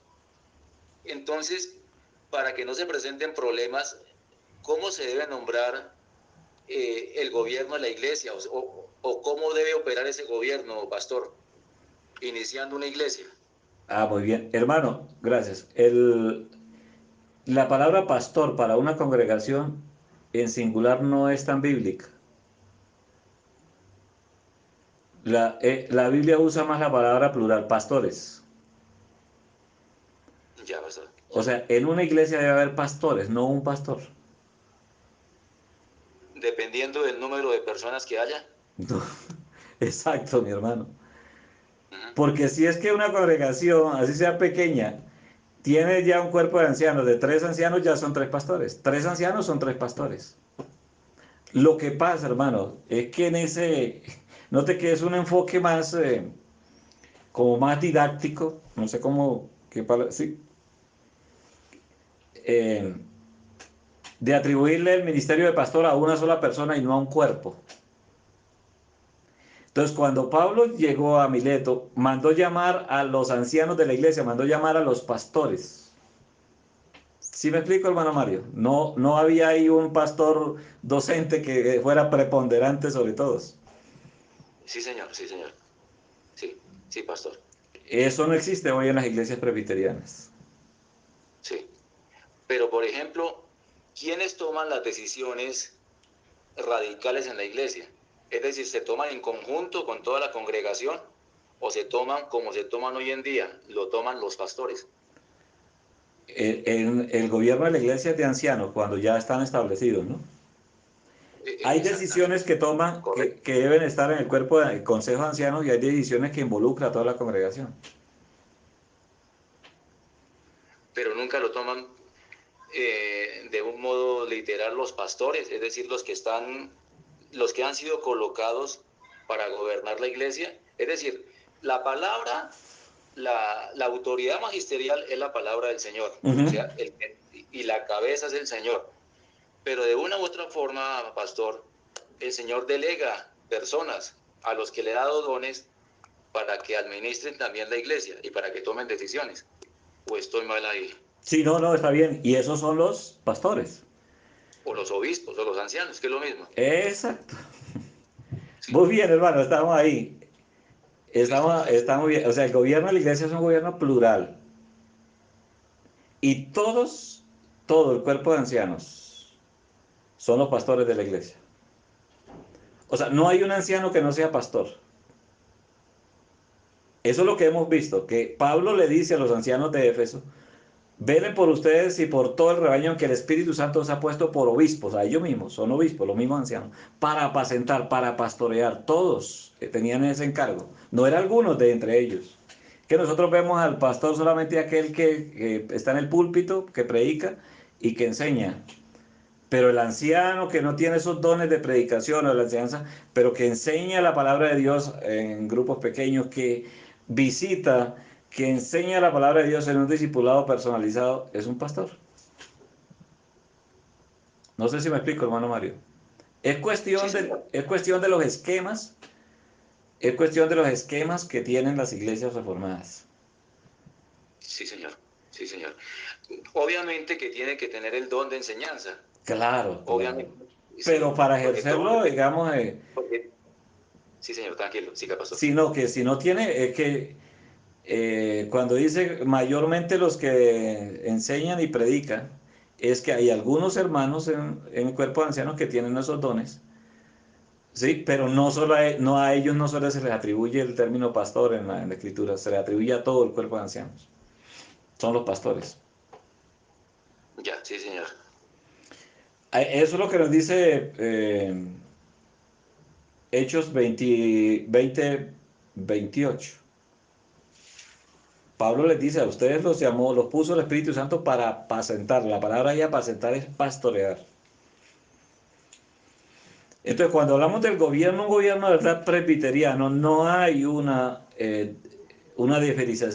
Entonces, para que no se presenten problemas, ¿cómo se debe nombrar el gobierno de la iglesia? O cómo debe operar ese gobierno, pastor, iniciando una iglesia. Muy bien. Hermano, gracias. La palabra pastor para una congregación en singular no es tan bíblica. La Biblia usa más la palabra plural, pastores. Ya, pastor. O sea, en una iglesia debe haber pastores, no un pastor. Dependiendo del número de personas que haya. No, exacto, mi hermano. Ujú. Porque si es que una congregación, así sea pequeña, tiene ya un cuerpo de ancianos, de 3 ancianos ya son 3 pastores. 3 ancianos son 3 pastores. Lo que pasa, hermano, es que note que es un enfoque más, como más didáctico, no sé cómo, qué palabra, sí, eh, de atribuirle el ministerio de pastor a una sola persona y no a un cuerpo. Entonces, cuando Pablo llegó a Mileto, mandó llamar a los ancianos de la iglesia, mandó llamar a los pastores. ¿Sí me explico, hermano Mario? No, no había ahí un pastor docente que fuera preponderante sobre todos. Sí, señor, sí, señor. Sí, sí, pastor. Eso no existe hoy en las iglesias presbiterianas. Sí. Pero, por ejemplo, ¿quiénes toman las decisiones radicales en la iglesia? Es decir, ¿se toman en conjunto con toda la congregación o se toman como se toman hoy en día? Lo toman los pastores. En el gobierno de la iglesia es de ancianos, cuando ya están establecidos, ¿no? Hay decisiones Exactamente. que toman, Correcto. que deben estar en el cuerpo del consejo de ancianos y hay decisiones que involucran a toda la congregación. Pero nunca lo toman de un modo literal los pastores, es decir, los que han sido colocados para gobernar la iglesia. Es decir, la palabra, la autoridad magisterial es la palabra del Señor, o Ujú. sea, y la cabeza es el Señor. Pero de una u otra forma, pastor, el Señor delega personas a los que le ha dado dones para que administren también la iglesia y para que tomen decisiones. ¿O estoy mal ahí? Sí, no, no, está bien. Y esos son los pastores. O los obispos, o los ancianos, que es lo mismo. Exacto. Sí, Muy bien, hermano, estamos ahí. sí, sí, sí. Estamos bien. O sea, el gobierno de la iglesia es un gobierno plural. Y todo el cuerpo de ancianos son los pastores de la iglesia. O sea, no hay un anciano que no sea pastor. Eso es lo que hemos visto, que Pablo le dice a los ancianos de Éfeso, velen por ustedes y por todo el rebaño que el Espíritu Santo os ha puesto por obispos, a ellos mismos, son obispos, los mismos ancianos, para apacentar, para pastorear, todos tenían ese encargo, no eran algunos de entre ellos. Que nosotros vemos al pastor solamente aquel que está en el púlpito, que predica y que enseña. Pero el anciano que no tiene esos dones de predicación o de la enseñanza, pero que enseña la palabra de Dios en grupos pequeños, que visita, que enseña la palabra de Dios en un discipulado personalizado, es un pastor. No sé si me explico, hermano Mario. Sí, señor. Es cuestión de los esquemas, es cuestión de los esquemas que tienen las iglesias reformadas. Sí, señor. Sí, señor. Obviamente que tiene que tener el don de enseñanza. Claro, claro. Obviamente. Pero Sí, para porque todo... ejercerlo, digamos, Sí, señor, tranquilo, siga, pastor. sino que si no tiene, es que cuando dice mayormente los que enseñan y predican, es que hay algunos hermanos en el cuerpo de ancianos que tienen esos dones, sí, pero no solo no a ellos no solo se les atribuye el término pastor en la escritura, se le atribuye a todo el cuerpo de ancianos. Son los pastores. Ya, sí, señor. Eso es lo que nos dice Hechos 20, 28. Pablo les dice, a ustedes los llamó, los puso el Espíritu Santo para apacentar. La palabra ahí apacentar es pastorear. Entonces, cuando hablamos del gobierno, un gobierno de verdad presbiteriano, no hay una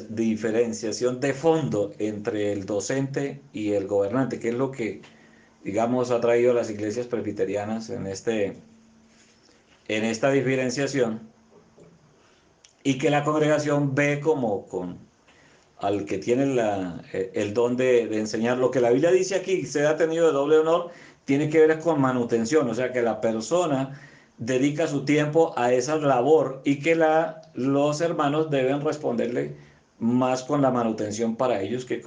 diferenciación de fondo entre el docente y el gobernante, que es lo que, digamos, ha traído a las iglesias presbiterianas en esta diferenciación, y que la congregación ve como al que tiene el don de enseñar. Lo que la Biblia dice aquí, se ha tenido de doble honor, tiene que ver con manutención, o sea que la persona dedica su tiempo a esa labor y que los hermanos deben responderle más con la manutención para ellos que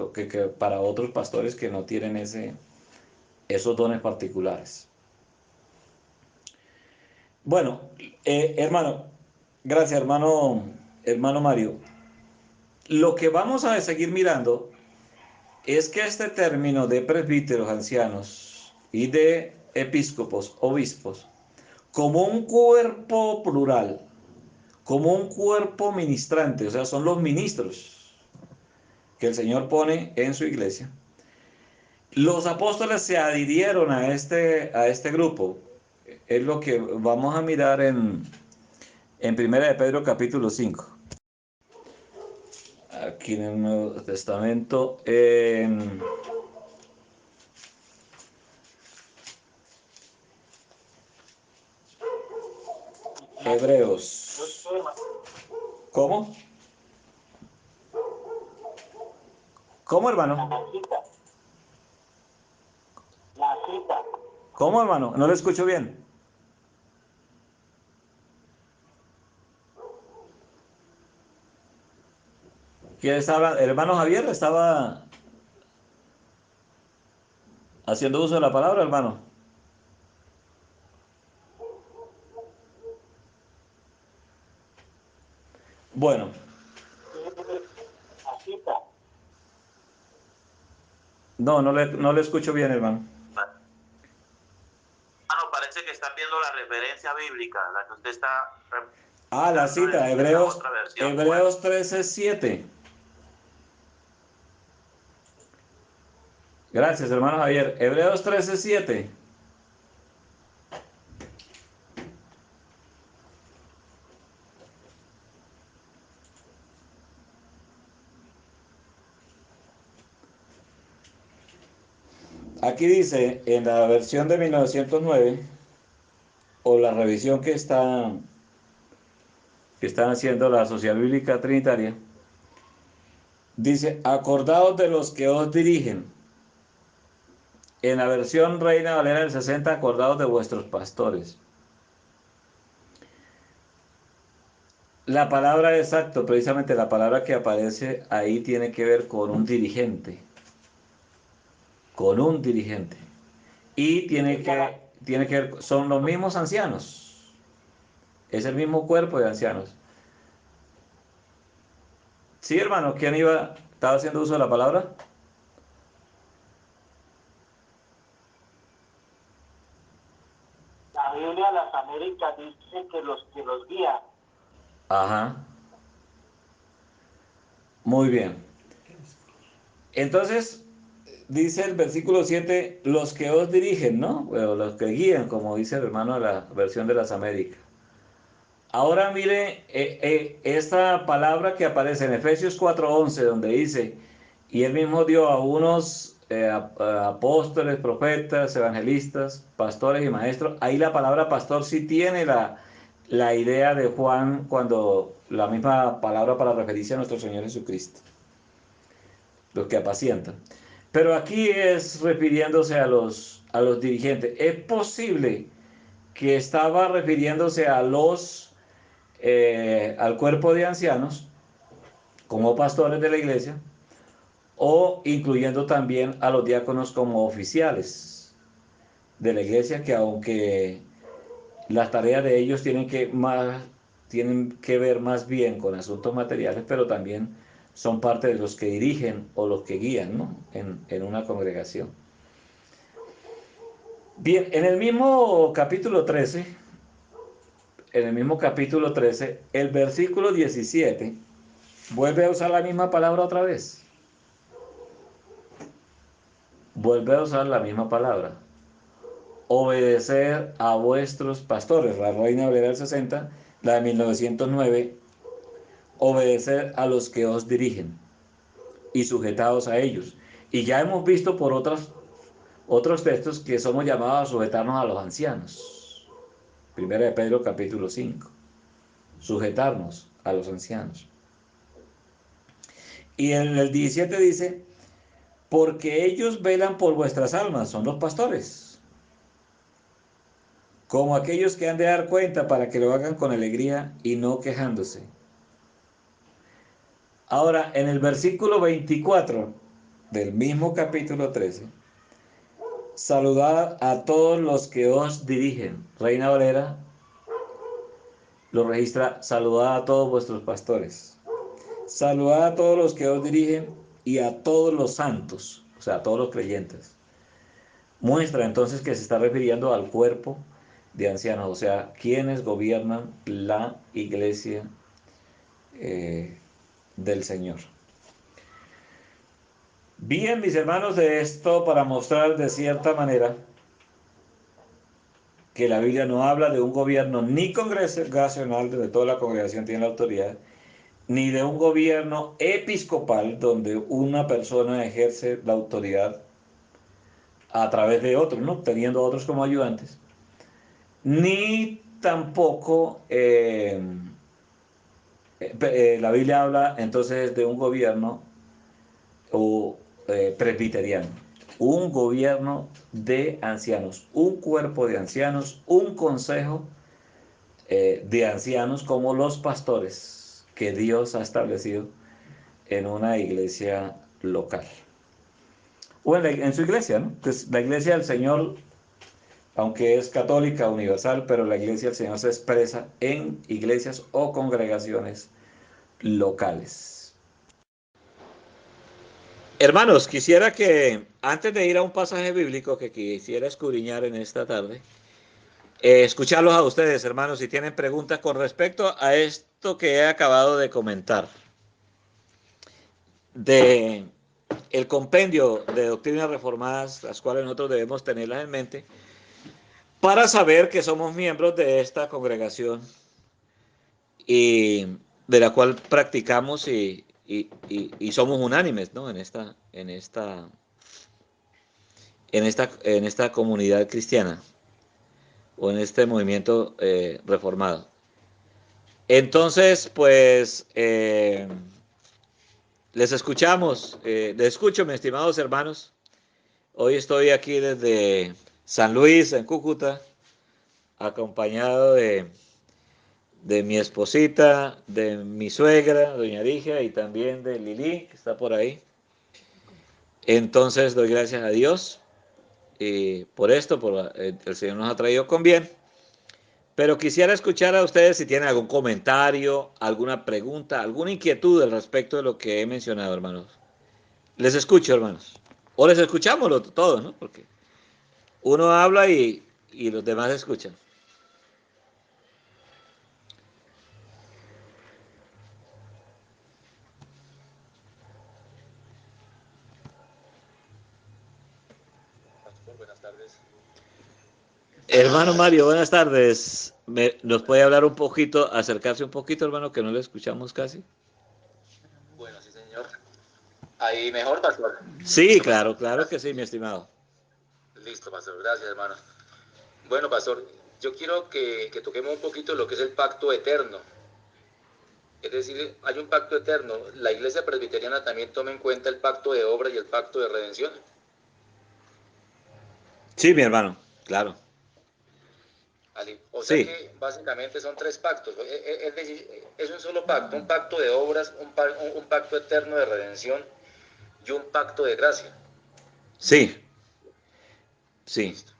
para otros pastores que no tienen esos dones particulares. Bueno, hermano, Gracias, hermano Mario. Lo que vamos a seguir mirando es que este término de presbíteros, ancianos y de episcopos, obispos, como un cuerpo plural, como un cuerpo ministrante, o sea, son los ministros que el Señor pone en su iglesia. Los apóstoles se adhirieron a este grupo. Es lo que vamos a mirar en Primera de Pedro capítulo 5. Aquí en el Nuevo Testamento, en Hebreos. ¿Cómo? ¿Cómo, hermano? La cita. ¿Cómo, hermano? No le escucho bien. ¿Quién estaba hablando? ¿El hermano Javier estaba haciendo uso de la palabra, hermano? Bueno, La cita. no le escucho bien, hermano. Hermano, parece que está viendo la referencia bíblica, la que usted está... La cita, Hebreos, otra versión, Hebreos 13:7. Gracias, hermano Javier. Hebreos 13:7. Aquí dice, en la versión de 1909, o la revisión que están haciendo la Sociedad Bíblica Trinitaria, dice, acordaos de los que os dirigen. En la versión Reina Valera del 60, acordaos de vuestros pastores. La palabra exacto, precisamente la palabra que aparece ahí tiene que ver con un dirigente. Con un dirigente. Y tiene que ver, son los mismos ancianos. Es el mismo cuerpo de ancianos. Sí, hermano, ¿quién estaba haciendo uso de la palabra? La Biblia de las Américas dice que los guían. Ajá. Muy bien. Entonces, dice el versículo 7, los que os dirigen, ¿no? Bueno, los que guían, como dice el hermano de la versión de las Américas. Ahora mire esta palabra que aparece en Efesios 4:11, donde dice, y él mismo dio a unos apóstoles, profetas, evangelistas, pastores y maestros. Ahí la palabra pastor sí tiene la idea de Juan, cuando la misma palabra para referirse a nuestro Señor Jesucristo, los que apacientan. Pero aquí es refiriéndose a los dirigentes. Es posible que estaba refiriéndose al cuerpo de ancianos como pastores de la iglesia, o incluyendo también a los diáconos como oficiales de la iglesia, que aunque las tareas de ellos tienen que ver más bien con asuntos materiales, pero también son parte de los que dirigen o los que guían, ¿no? en una congregación. Bien, en el mismo capítulo 13, el versículo 17, vuelve a usar la misma palabra otra vez. Vuelve a usar la misma palabra. Obedecer a vuestros pastores. La Reina Valera del 60, la de 1909. Obedecer a los que os dirigen y sujetados a ellos. Y ya hemos visto por otros textos que somos llamados a sujetarnos a los ancianos. Primera de Pedro capítulo 5. Sujetarnos a los ancianos. Y en el 17 dice, porque ellos velan por vuestras almas, son los pastores, como aquellos que han de dar cuenta para que lo hagan con alegría y no quejándose. Ahora, en el versículo 24 del mismo capítulo 13, saludad a todos los que os dirigen. Reina Valera lo registra: saludad a todos vuestros pastores, saludad a todos los que os dirigen y a todos los santos, o sea, a todos los creyentes. Muestra entonces que se está refiriendo al cuerpo de ancianos, o sea, quienes gobiernan la iglesia del Señor. Bien, mis hermanos, de esto para mostrar de cierta manera que la Biblia no habla de un gobierno ni congregacional, donde toda la congregación tiene la autoridad, ni de un gobierno episcopal, donde una persona ejerce la autoridad a través de otros, ¿no? Teniendo a otros como ayudantes, ni tampoco la Biblia habla entonces de un gobierno o presbiteriano, un gobierno de ancianos, un cuerpo de ancianos, un consejo de ancianos como los pastores que Dios ha establecido en una iglesia local. O en su iglesia, ¿no? Pues la iglesia del Señor, aunque es católica, universal, pero la iglesia del Señor se expresa en iglesias o congregaciones locales. Hermanos, quisiera que, antes de ir a un pasaje bíblico que quisiera escudriñar en esta tarde, escucharlos a ustedes, hermanos, si tienen preguntas con respecto a esto que he acabado de comentar, de el compendio de doctrinas reformadas, las cuales nosotros debemos tenerlas en mente, para saber que somos miembros de esta congregación y de la cual practicamos y somos unánimes, ¿no? En esta comunidad cristiana o en este movimiento reformado. Entonces, pues, les escuchamos, les escucho, mis estimados hermanos. Hoy estoy aquí desde San Luis, en Cúcuta, acompañado de mi esposita, de mi suegra, doña Ligia, y también de Lili, que está por ahí. Entonces, doy gracias a Dios por esto, el Señor nos ha traído con bien. Pero quisiera escuchar a ustedes si tienen algún comentario, alguna pregunta, alguna inquietud al respecto de lo que he mencionado, hermanos. Les escucho, hermanos. O les escuchamos todos, ¿no? Porque uno habla y los demás escuchan. Buenas tardes. Hermano Mario, buenas tardes. ¿Nos puede hablar un poquito, acercarse un poquito, hermano, que no le escuchamos casi? Bueno, sí, señor. Ahí mejor, pastor. Sí, claro, claro que sí, mi estimado. Listo, pastor. Gracias, hermano. Bueno, pastor, yo quiero que toquemos un poquito lo que es el pacto eterno. Es decir, hay un pacto eterno. La iglesia presbiteriana también toma en cuenta el pacto de obra y el pacto de redención. Sí, mi hermano, claro. O sea Sí, que básicamente son tres pactos. Es decir, es un solo pacto, un pacto de obras, un pacto eterno de redención y un pacto de gracia. sí, sí. Listo,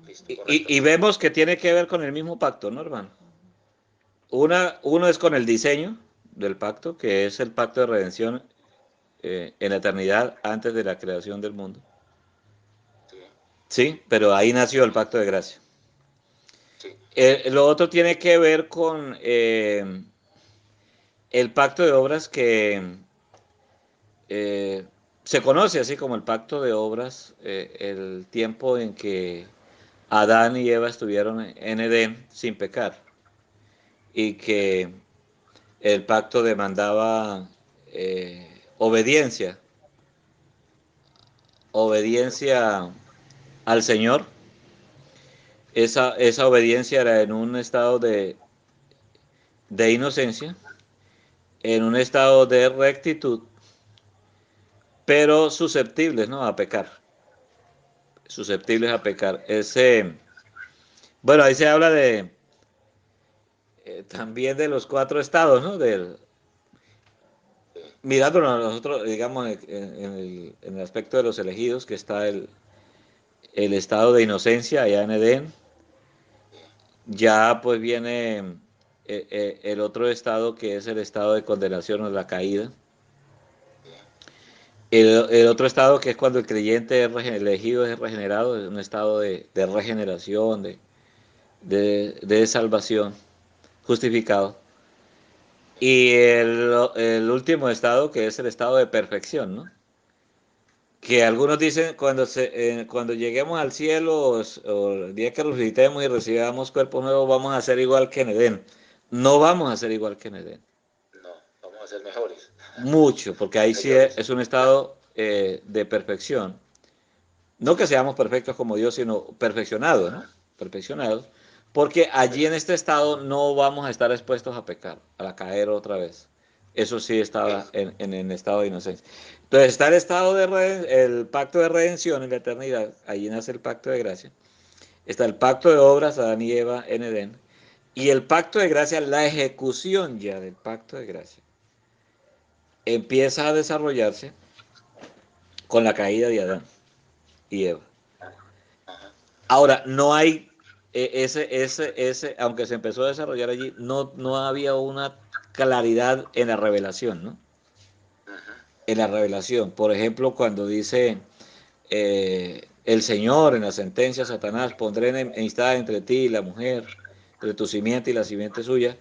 listo, correcto. Y vemos que tiene que ver con el mismo pacto, ¿no, hermano? Uno es con el diseño del pacto, que es el pacto de redención en la eternidad antes de la creación del mundo. Sí, Sí, pero ahí nació el pacto de gracia. sí, Lo otro tiene que ver con el pacto de obras que se conoce así como el pacto de obras, el tiempo en que Adán y Eva estuvieron en Edén sin pecar y que el pacto demandaba obediencia, obediencia al Señor. Esa obediencia era en un estado de inocencia, en un estado de rectitud, pero susceptibles, ¿no?, a pecar. Susceptibles a pecar. Bueno, ahí se habla también de los cuatro estados, ¿no? Mirándolo a nosotros, digamos, en el aspecto de los elegidos, que está el estado de inocencia allá en Edén. Ya pues viene el otro estado que es el estado de condenación o la caída. El otro estado que es cuando el creyente es elegido, es regenerado, es un estado de regeneración, de salvación, justificado. Y el último estado que es el estado de perfección, ¿no? Que algunos dicen cuando lleguemos al cielo o el día que resucitemos y recibamos cuerpos nuevos vamos a ser igual que en Edén. No vamos a ser igual que en Edén. No, vamos a ser mejores. Mucho, porque ahí sí Mayores. es un estado de perfección. No que seamos perfectos como Dios, sino perfeccionados, ¿no? Perfeccionados. Porque allí en este estado no vamos a estar expuestos a pecar, a caer otra vez. Eso sí estaba en el estado de inocencia. Entonces está el estado el pacto de redención en la eternidad, allí nace el pacto de gracia. Está el pacto de obras, Adán y Eva en Edén. Y el pacto de gracia, la ejecución ya del pacto de gracia, empieza a desarrollarse con la caída de Adán y Eva. Ahora, no hay aunque se empezó a desarrollar allí, no había una claridad en la revelación, ¿no? En la revelación. Por ejemplo, cuando dice el Señor en la sentencia, Satanás, pondré enemistad entre ti y la mujer, entre tu simiente y la simiente suya.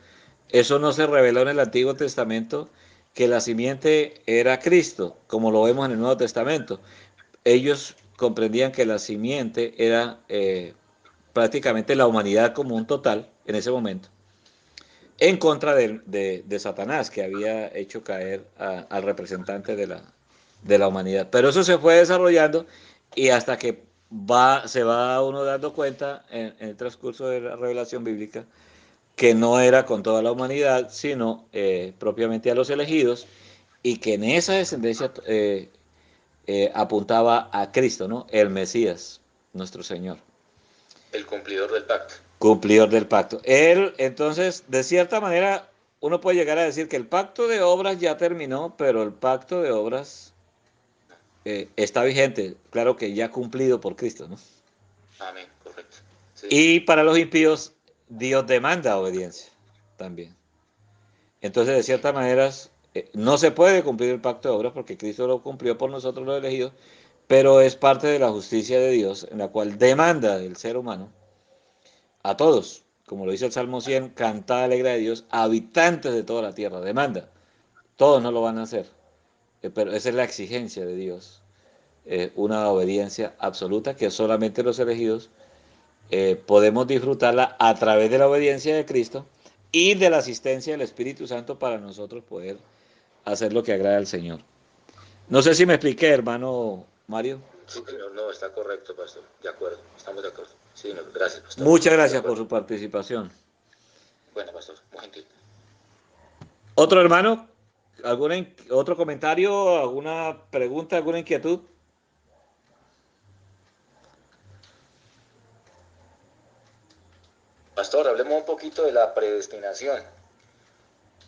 Eso no se reveló en el Antiguo Testamento, que la simiente era Cristo, como lo vemos en el Nuevo Testamento. Ellos comprendían que la simiente era prácticamente la humanidad como un total en ese momento, en contra de Satanás, que había hecho caer al representante de la humanidad. Pero eso se fue desarrollando y hasta que se va uno dando cuenta en el transcurso de la revelación bíblica que no era con toda la humanidad, sino propiamente a los elegidos, y que en esa descendencia apuntaba a Cristo, ¿no? El Mesías, nuestro Señor. El cumplidor del pacto. Cumplidor del pacto. Él, entonces, de cierta manera, uno puede llegar a decir que el pacto de obras ya terminó, pero el pacto de obras está vigente, claro que ya cumplido por Cristo, ¿no? Amén, correcto. Sí. Y para los impíos, Dios demanda obediencia también. Entonces, de cierta manera, no se puede cumplir el pacto de obras porque Cristo lo cumplió por nosotros los elegidos, pero es parte de la justicia de Dios en la cual demanda del ser humano a todos, como lo dice el Salmo 100, cantad alegre de Dios, habitantes de toda la tierra, demanda. Todos no lo van a hacer, pero esa es la exigencia de Dios, una obediencia absoluta que solamente los elegidos podemos disfrutarla a través de la obediencia de Cristo y de la asistencia del Espíritu Santo para nosotros poder hacer lo que agrada al Señor. No sé si me expliqué, hermano Mario. Sí, señor, no, está correcto, pastor. De acuerdo, estamos de acuerdo. Sí, señor, gracias, pastor. Muchas gracias por su participación. Bueno, pastor, muy gentil. ¿Otro hermano? ¿Otro comentario? ¿Alguna pregunta? ¿Alguna inquietud? Pastor, hablemos un poquito de la predestinación.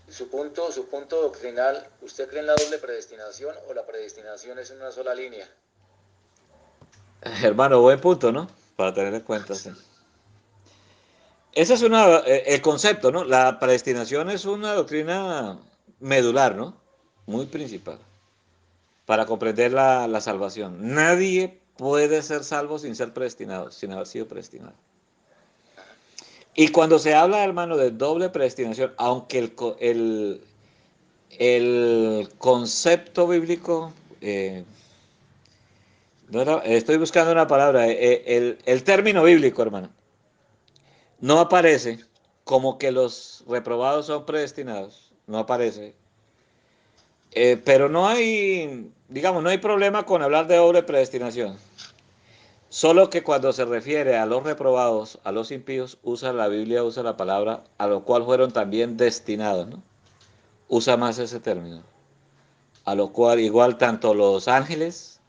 Su punto doctrinal, ¿usted cree en la doble predestinación o la predestinación es en una sola línea? Hermano, buen punto, ¿no? Para tener en cuenta, sí. Ese es el concepto, ¿no? La predestinación es una doctrina medular, ¿no? Muy principal para comprender la salvación. Nadie puede ser salvo sin ser predestinado, sin haber sido predestinado. Y cuando se habla, hermano, de doble predestinación, aunque el concepto bíblico, estoy buscando una palabra, el término bíblico, hermano, no aparece como que los reprobados son predestinados, no aparece. Pero no hay, digamos, no hay problema con hablar de doble predestinación. Solo que cuando se refiere a los reprobados, a los impíos, la Biblia usa la palabra a lo cual fueron también destinados, ¿no? Usa más ese término. A lo cual igual tanto los ángeles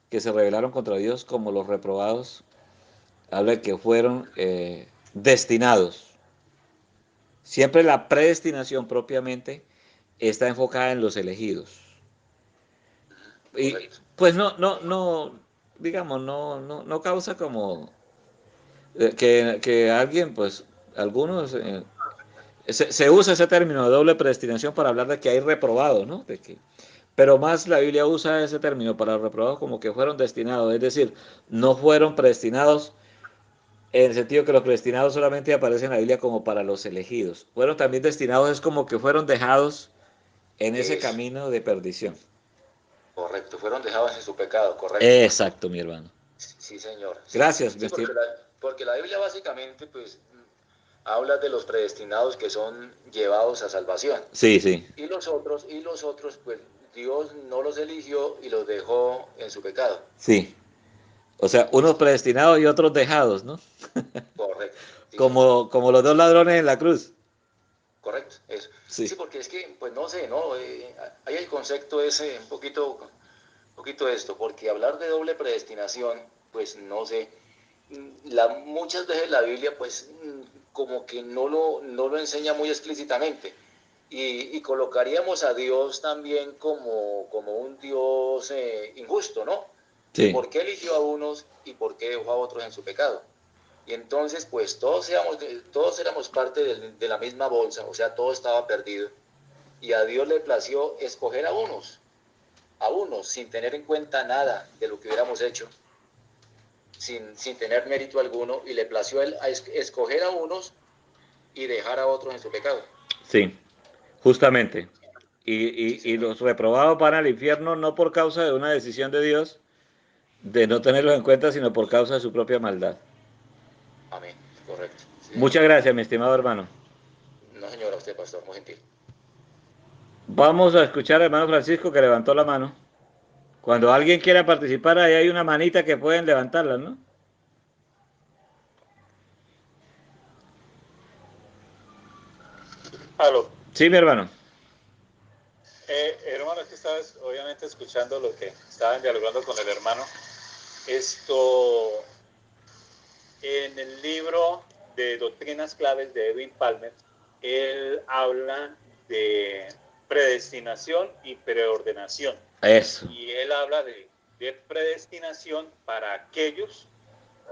que se rebelaron contra Dios como los reprobados, habla que fueron destinados. Siempre la predestinación propiamente está enfocada en los elegidos. Y pues digamos, no causa como que alguien, pues, algunos Se usa ese término de doble predestinación para hablar de que hay reprobados, ¿no? Pero más la Biblia usa ese término para los reprobados como que fueron destinados, es decir, no fueron predestinados en el sentido que los predestinados solamente aparecen en la Biblia como para los elegidos. Fueron también destinados, es como que fueron dejados en ese Eso, camino de perdición. correcto, fueron dejados en su pecado, correcto. Exacto, mi hermano. Sí, señor. Sí, Gracias, mi sí estimado. porque la Biblia básicamente pues habla de los predestinados que son llevados a salvación. Sí, sí, Y los otros pues Dios no los eligió y los dejó en su pecado. sí. O sea, unos Listo, predestinados y otros dejados, ¿no? correcto. Sí, señor. Como los dos ladrones en la cruz. Correcto, eso. Sí, Sí, porque es que, pues no sé, ¿no? Hay el concepto ese, un poquito esto, porque hablar de doble predestinación, pues no sé, muchas veces la Biblia, pues como que no lo enseña muy explícitamente. Y colocaríamos a Dios también como un Dios injusto, ¿no? Que sí, por qué eligió a unos y por qué dejó a otros en su pecado. Y entonces, pues todos éramos parte de la misma bolsa, o sea, todo estaba perdido. Y a Dios le plació escoger a unos, sin tener en cuenta nada de lo que hubiéramos hecho, sin tener mérito alguno, y le plació él escoger a unos y dejar a otros en su pecado. sí, justamente. Sí, Y señor. los reprobados van al infierno no por causa de una decisión de Dios, de no tenerlos en cuenta, sino por causa de su propia maldad. Amén. Correcto. Sí, señor. Muchas gracias, mi estimado hermano. No, señora, usted, pastor, muy gentil. Vamos a escuchar al hermano Francisco que levantó la mano. Cuando alguien quiera participar, ahí hay una manita que pueden levantarla, ¿no? Aló. Sí, mi hermano. Hermano, es que estabas obviamente escuchando lo que estaban dialogando con el hermano. Esto, en el libro de Doctrinas Claves de Edwin Palmer, él habla de predestinación y preordenación. Eso. Y él habla de predestinación para aquellos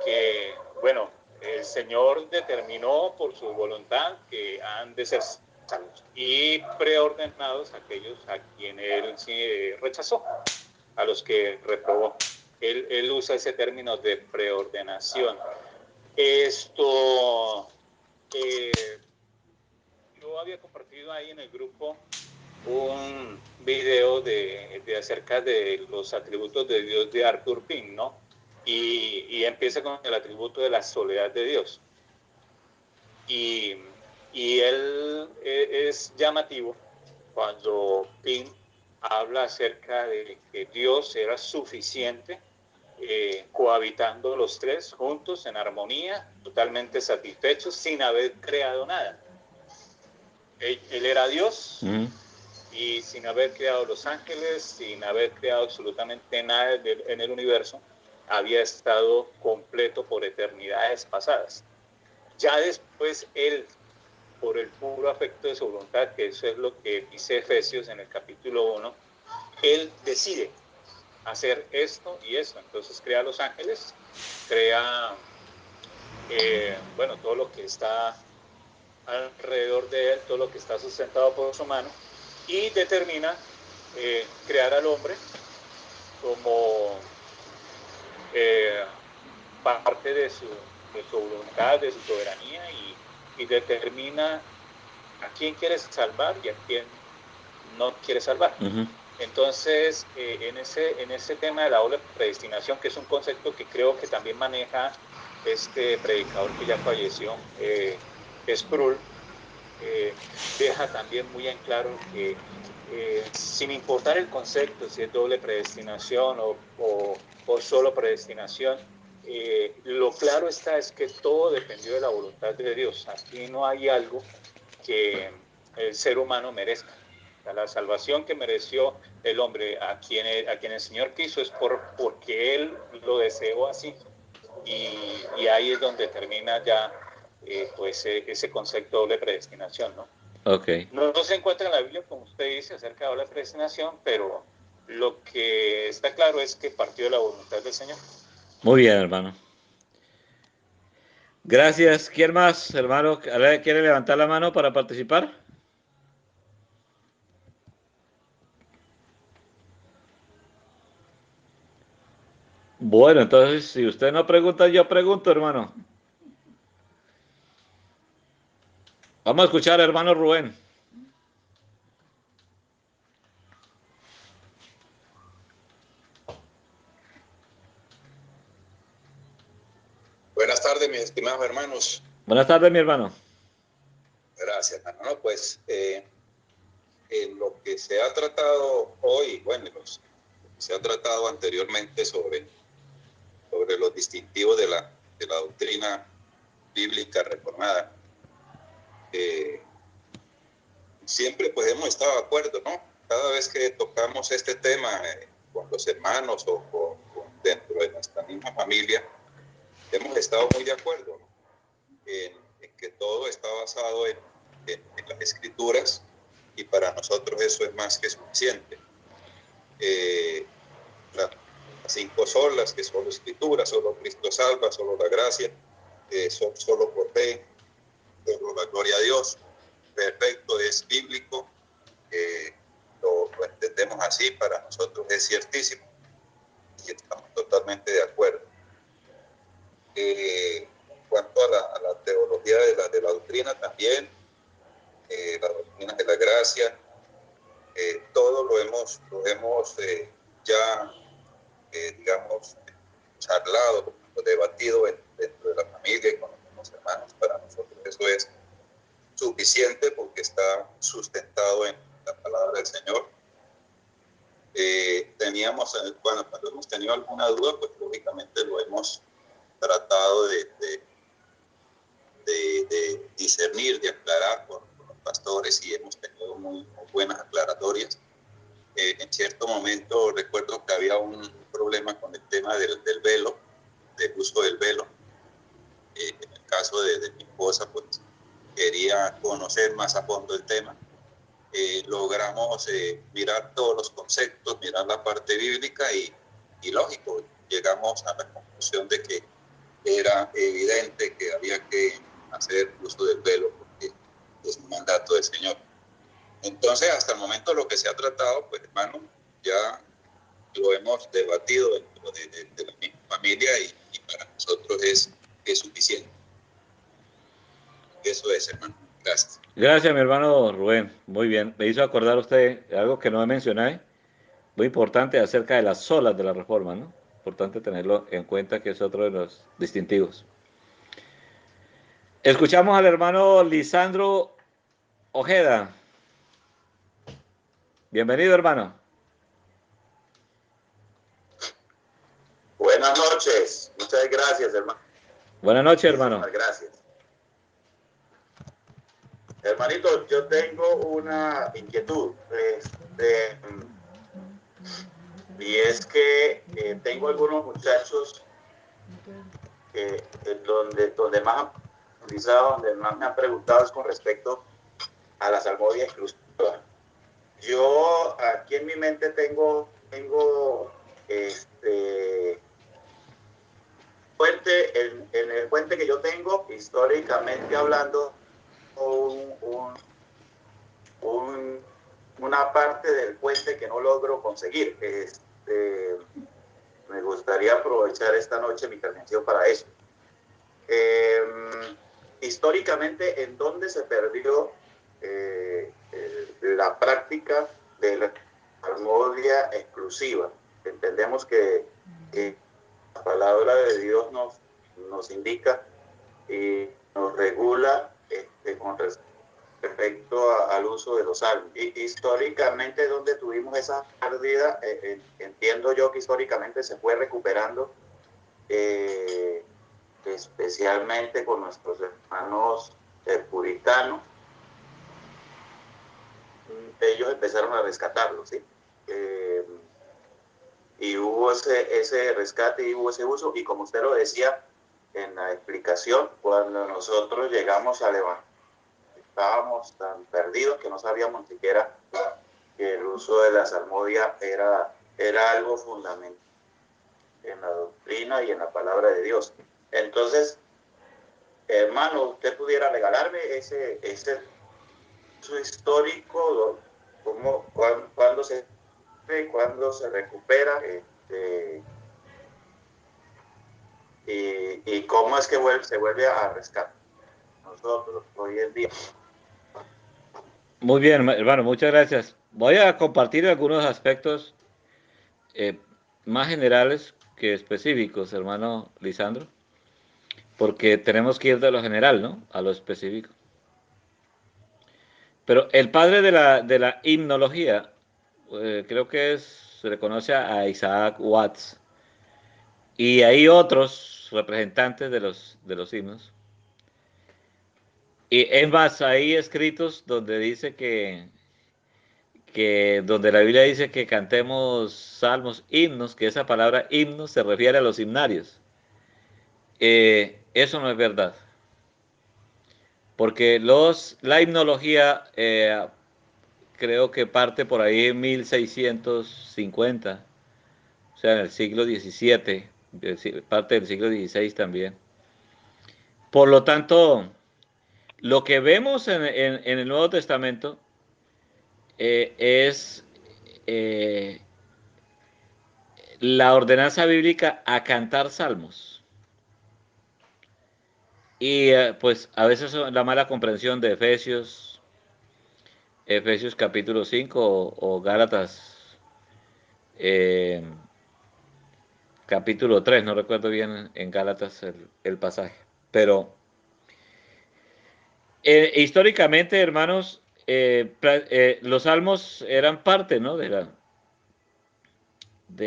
que, bueno, el Señor determinó por su voluntad que han de ser salvos, y preordenados aquellos a quienes él sí rechazó, a los que reprobó. Él usa ese término de preordenación. Esto, yo había compartido ahí en el grupo un video de acerca de los atributos de Dios de Arthur Pym, ¿no? Y empieza con el atributo de la soledad de Dios. Y él es llamativo cuando Pym habla acerca de que Dios era suficiente, cohabitando los tres juntos en armonía, totalmente satisfechos, sin haber creado nada. Él era Dios, y sin haber creado los ángeles, sin haber creado absolutamente nada en el universo, había estado completo por eternidades pasadas. Ya después él, por el puro afecto de su voluntad, que eso es lo que dice Efesios en el capítulo 1, él decide hacer esto y esto. Entonces crea los ángeles, crea, bueno, todo lo que está alrededor de él, todo lo que está sustentado por su mano, y determina crear al hombre como parte de su voluntad, de su soberanía, y determina a quién quiere salvar y a quién no quiere salvar. Entonces, en ese tema de la doble predestinación, que es un concepto que creo que también maneja este predicador que ya falleció, Sproul, deja también muy en claro que sin importar el concepto, si es doble predestinación o solo predestinación, lo claro está es que todo dependió de la voluntad de Dios. Aquí no hay algo que el ser humano merezca. La salvación que mereció el hombre, a quien el Señor quiso, es porque Él lo deseó así. Y ahí es donde termina ya pues ese concepto de doble predestinación, ¿no? Ok. No se encuentra en la Biblia, como usted dice, acerca de la predestinación, pero lo que está claro es que partió de la voluntad del Señor. Muy bien, hermano. Gracias. ¿Quién más, hermano? ¿Quiere levantar la mano para participar? Bueno, entonces, si usted no pregunta, yo pregunto, hermano. Vamos a escuchar, hermano Rubén. Buenas tardes, mis estimados hermanos. Buenas tardes, mi hermano. Gracias, hermano. No, pues en lo que se ha tratado hoy, bueno, se ha tratado anteriormente sobre los distintivos de la doctrina bíblica reformada. Siempre pues hemos estado de acuerdo, ¿no? Cada vez que tocamos este tema con los hermanos o dentro de nuestra misma familia, hemos estado muy de acuerdo, ¿no? En que todo está basado en las escrituras, y para nosotros eso es más que suficiente. Las 5 solas, que solo escritura, solo Cristo salva, solo la gracia, solo por fe, solo la gloria a Dios, perfecto, es bíblico, lo entendemos así, para nosotros es ciertísimo y estamos totalmente de acuerdo. En cuanto a la teología de la doctrina también, la doctrina de la gracia, todo lo hemos ya, digamos, charlado o debatido dentro de la familia y con los hermanos. Para nosotros eso es suficiente porque está sustentado en la palabra del Señor. Cuando hemos tenido alguna duda, pues lógicamente lo hemos tratado de discernir, de aclarar con los pastores, y hemos tenido muy buenas aclaratorias. En cierto momento recuerdo que había un problema con el tema del velo, del uso del velo. En el caso de mi esposa, pues quería conocer más a fondo el tema. Logramos mirar todos los conceptos, mirar la parte bíblica y lógico, llegamos a la conclusión de que era evidente que había que hacer uso del velo porque es un mandato del Señor. Entonces, hasta el momento lo que se ha tratado, pues hermano, ya lo hemos debatido dentro de la misma familia y para nosotros es suficiente. Eso es, hermano. Gracias. Gracias, mi hermano Rubén. Muy bien. Me hizo acordar usted algo que no mencioné, muy importante acerca de las solas de la reforma, ¿no? Importante tenerlo en cuenta, que es otro de los distintivos. Escuchamos al hermano Lisandro Ojeda. Bienvenido, hermano. Buenas noches. Muchas gracias, hermano. Buenas noches, hermano. Muchas gracias. Hermanito, yo tengo una inquietud. Y es que tengo algunos muchachos donde más han utilizado, donde más me han preguntado es con respecto a la salmodia exclusiva. Yo aquí en mi mente tengo fuente, en el fuente que yo tengo, históricamente hablando, una parte del puente que no logro conseguir. Me gustaría aprovechar esta noche mi intervención para eso. Históricamente, ¿en dónde se perdió la práctica de la salmodia exclusiva? Entendemos que la palabra de Dios nos indica y nos regula con respecto al uso de los salmos. Y históricamente, donde tuvimos esa pérdida, entiendo yo que históricamente se fue recuperando, especialmente con nuestros hermanos puritanos. Ellos empezaron a rescatarlo, ¿sí? Y hubo ese rescate y hubo ese uso, y como usted lo decía en la explicación, cuando nosotros llegamos a levantar, estábamos tan perdidos que no sabíamos siquiera que el uso de la salmodia era algo fundamental en la doctrina y en la palabra de Dios. Entonces, hermano, usted pudiera regalarme ese su histórico, cómo, cuándo se recupera, y cómo es que se vuelve a rescatar nosotros hoy en día. Muy bien, hermano, muchas gracias. Voy a compartir algunos aspectos eh, más generales que específicos, hermano Lisandro, porque tenemos que ir de lo general, ¿no? A lo específico. Pero el padre de la himnología, creo que se le conoce a Isaac Watts, y hay otros representantes de los himnos. Y es más, hay escritos donde dice donde la Biblia dice que cantemos salmos, himnos, que esa palabra himnos se refiere a los himnarios. Eso no es verdad. Porque la himnología creo que parte por ahí en 1650, o sea, en el siglo XVII, parte del siglo XVI también. Por lo tanto, lo que vemos en el Nuevo Testamento es la ordenanza bíblica a cantar salmos. Y pues a veces la mala comprensión de Efesios capítulo 5 o Gálatas eh, capítulo 3, no recuerdo bien en Gálatas el pasaje. Pero históricamente, hermanos, los salmos eran parte, ¿no? de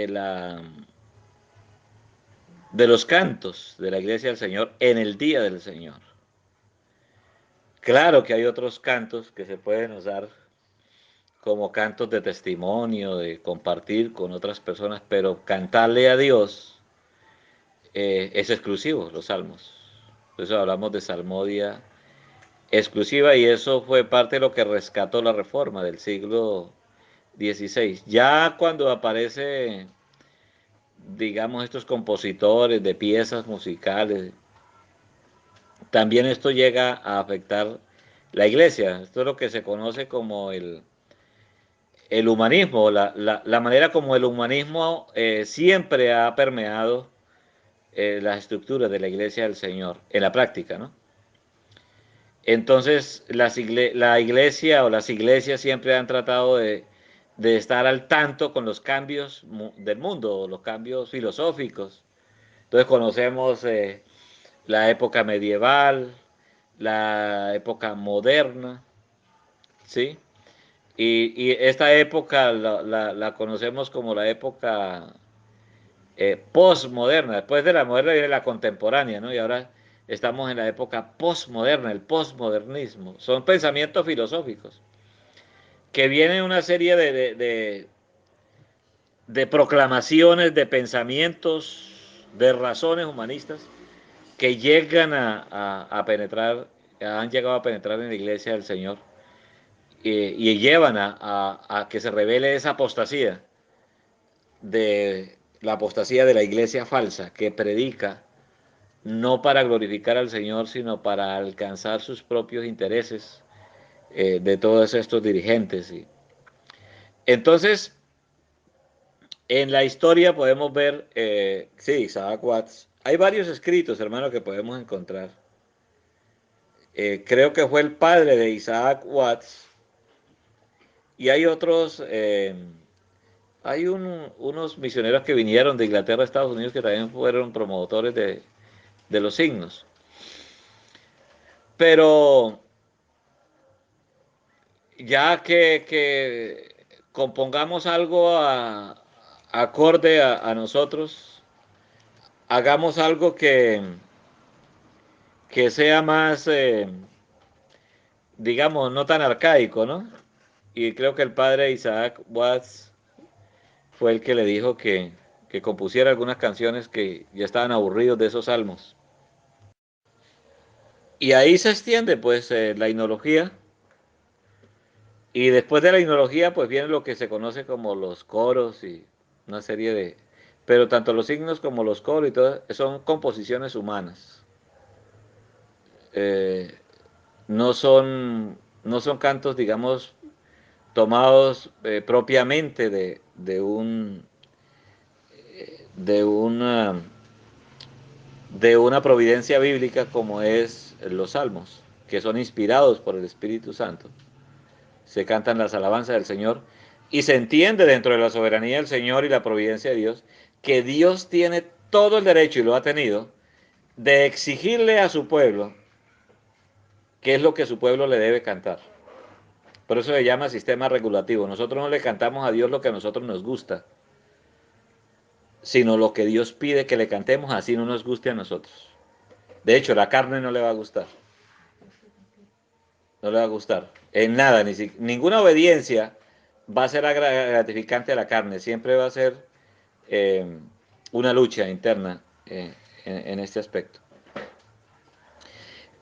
la de los cantos de la iglesia del Señor en el día del Señor. Claro que hay otros cantos que se pueden usar como cantos de testimonio, de compartir con otras personas, pero cantarle a Dios es exclusivo, los salmos. Por eso hablamos de salmodia exclusiva y eso fue parte de lo que rescató la reforma del siglo XVI. Ya cuando aparece, digamos, estos compositores de piezas musicales, también esto llega a afectar la iglesia. Esto es lo que se conoce como el humanismo, la manera como el humanismo siempre ha permeado las estructuras de la iglesia del Señor, en la práctica, ¿no? Entonces, la iglesia o las iglesias siempre han tratado de estar al tanto con los cambios del mundo, los cambios filosóficos. Entonces conocemos la época medieval, la época moderna, ¿sí? Y esta época la conocemos como la época postmoderna. Después de la moderna viene la contemporánea, ¿no? Y ahora estamos en la época postmoderna, el postmodernismo. Son pensamientos filosóficos que vienen una serie de proclamaciones, de pensamientos, de razones humanistas que llegan a penetrar, han llegado a penetrar en la iglesia del Señor y llevan a que se revele esa apostasía de la apostasía de la iglesia falsa que predica no para glorificar al Señor, sino para alcanzar sus propios intereses de todos estos dirigentes. Entonces, en la historia podemos ver, sí, Isaac Watts. Hay varios escritos, hermano, que podemos encontrar. Creo que fue el padre de Isaac Watts. Y hay otros, hay unos misioneros que vinieron de Inglaterra a Estados Unidos que también fueron promotores de los signos. Pero ya que compongamos algo acorde a nosotros, hagamos algo que sea más, digamos, no tan arcaico, ¿no? Y creo que el padre Isaac Watts fue el que le dijo que compusiera algunas canciones que ya estaban aburridos de esos salmos. Y ahí se extiende, pues, la himnología. Y después de la himnología, pues viene lo que se conoce como los coros y una serie de... Pero tanto los signos como los coros y todo son composiciones humanas. no son cantos, digamos, tomados propiamente de una providencia bíblica como es los salmos, que son inspirados por el Espíritu Santo. Se cantan las alabanzas del Señor y se entiende dentro de la soberanía del Señor y la providencia de Dios que Dios tiene todo el derecho, y lo ha tenido, de exigirle a su pueblo qué es lo que su pueblo le debe cantar. Por eso se llama sistema regulativo. Nosotros no le cantamos a Dios lo que a nosotros nos gusta, sino lo que Dios pide que le cantemos, así no nos guste a nosotros. De hecho, la carne no le va a gustar. No le va a gustar. En nada, ninguna obediencia va a ser gratificante a la carne. Siempre va a ser una lucha interna en este aspecto.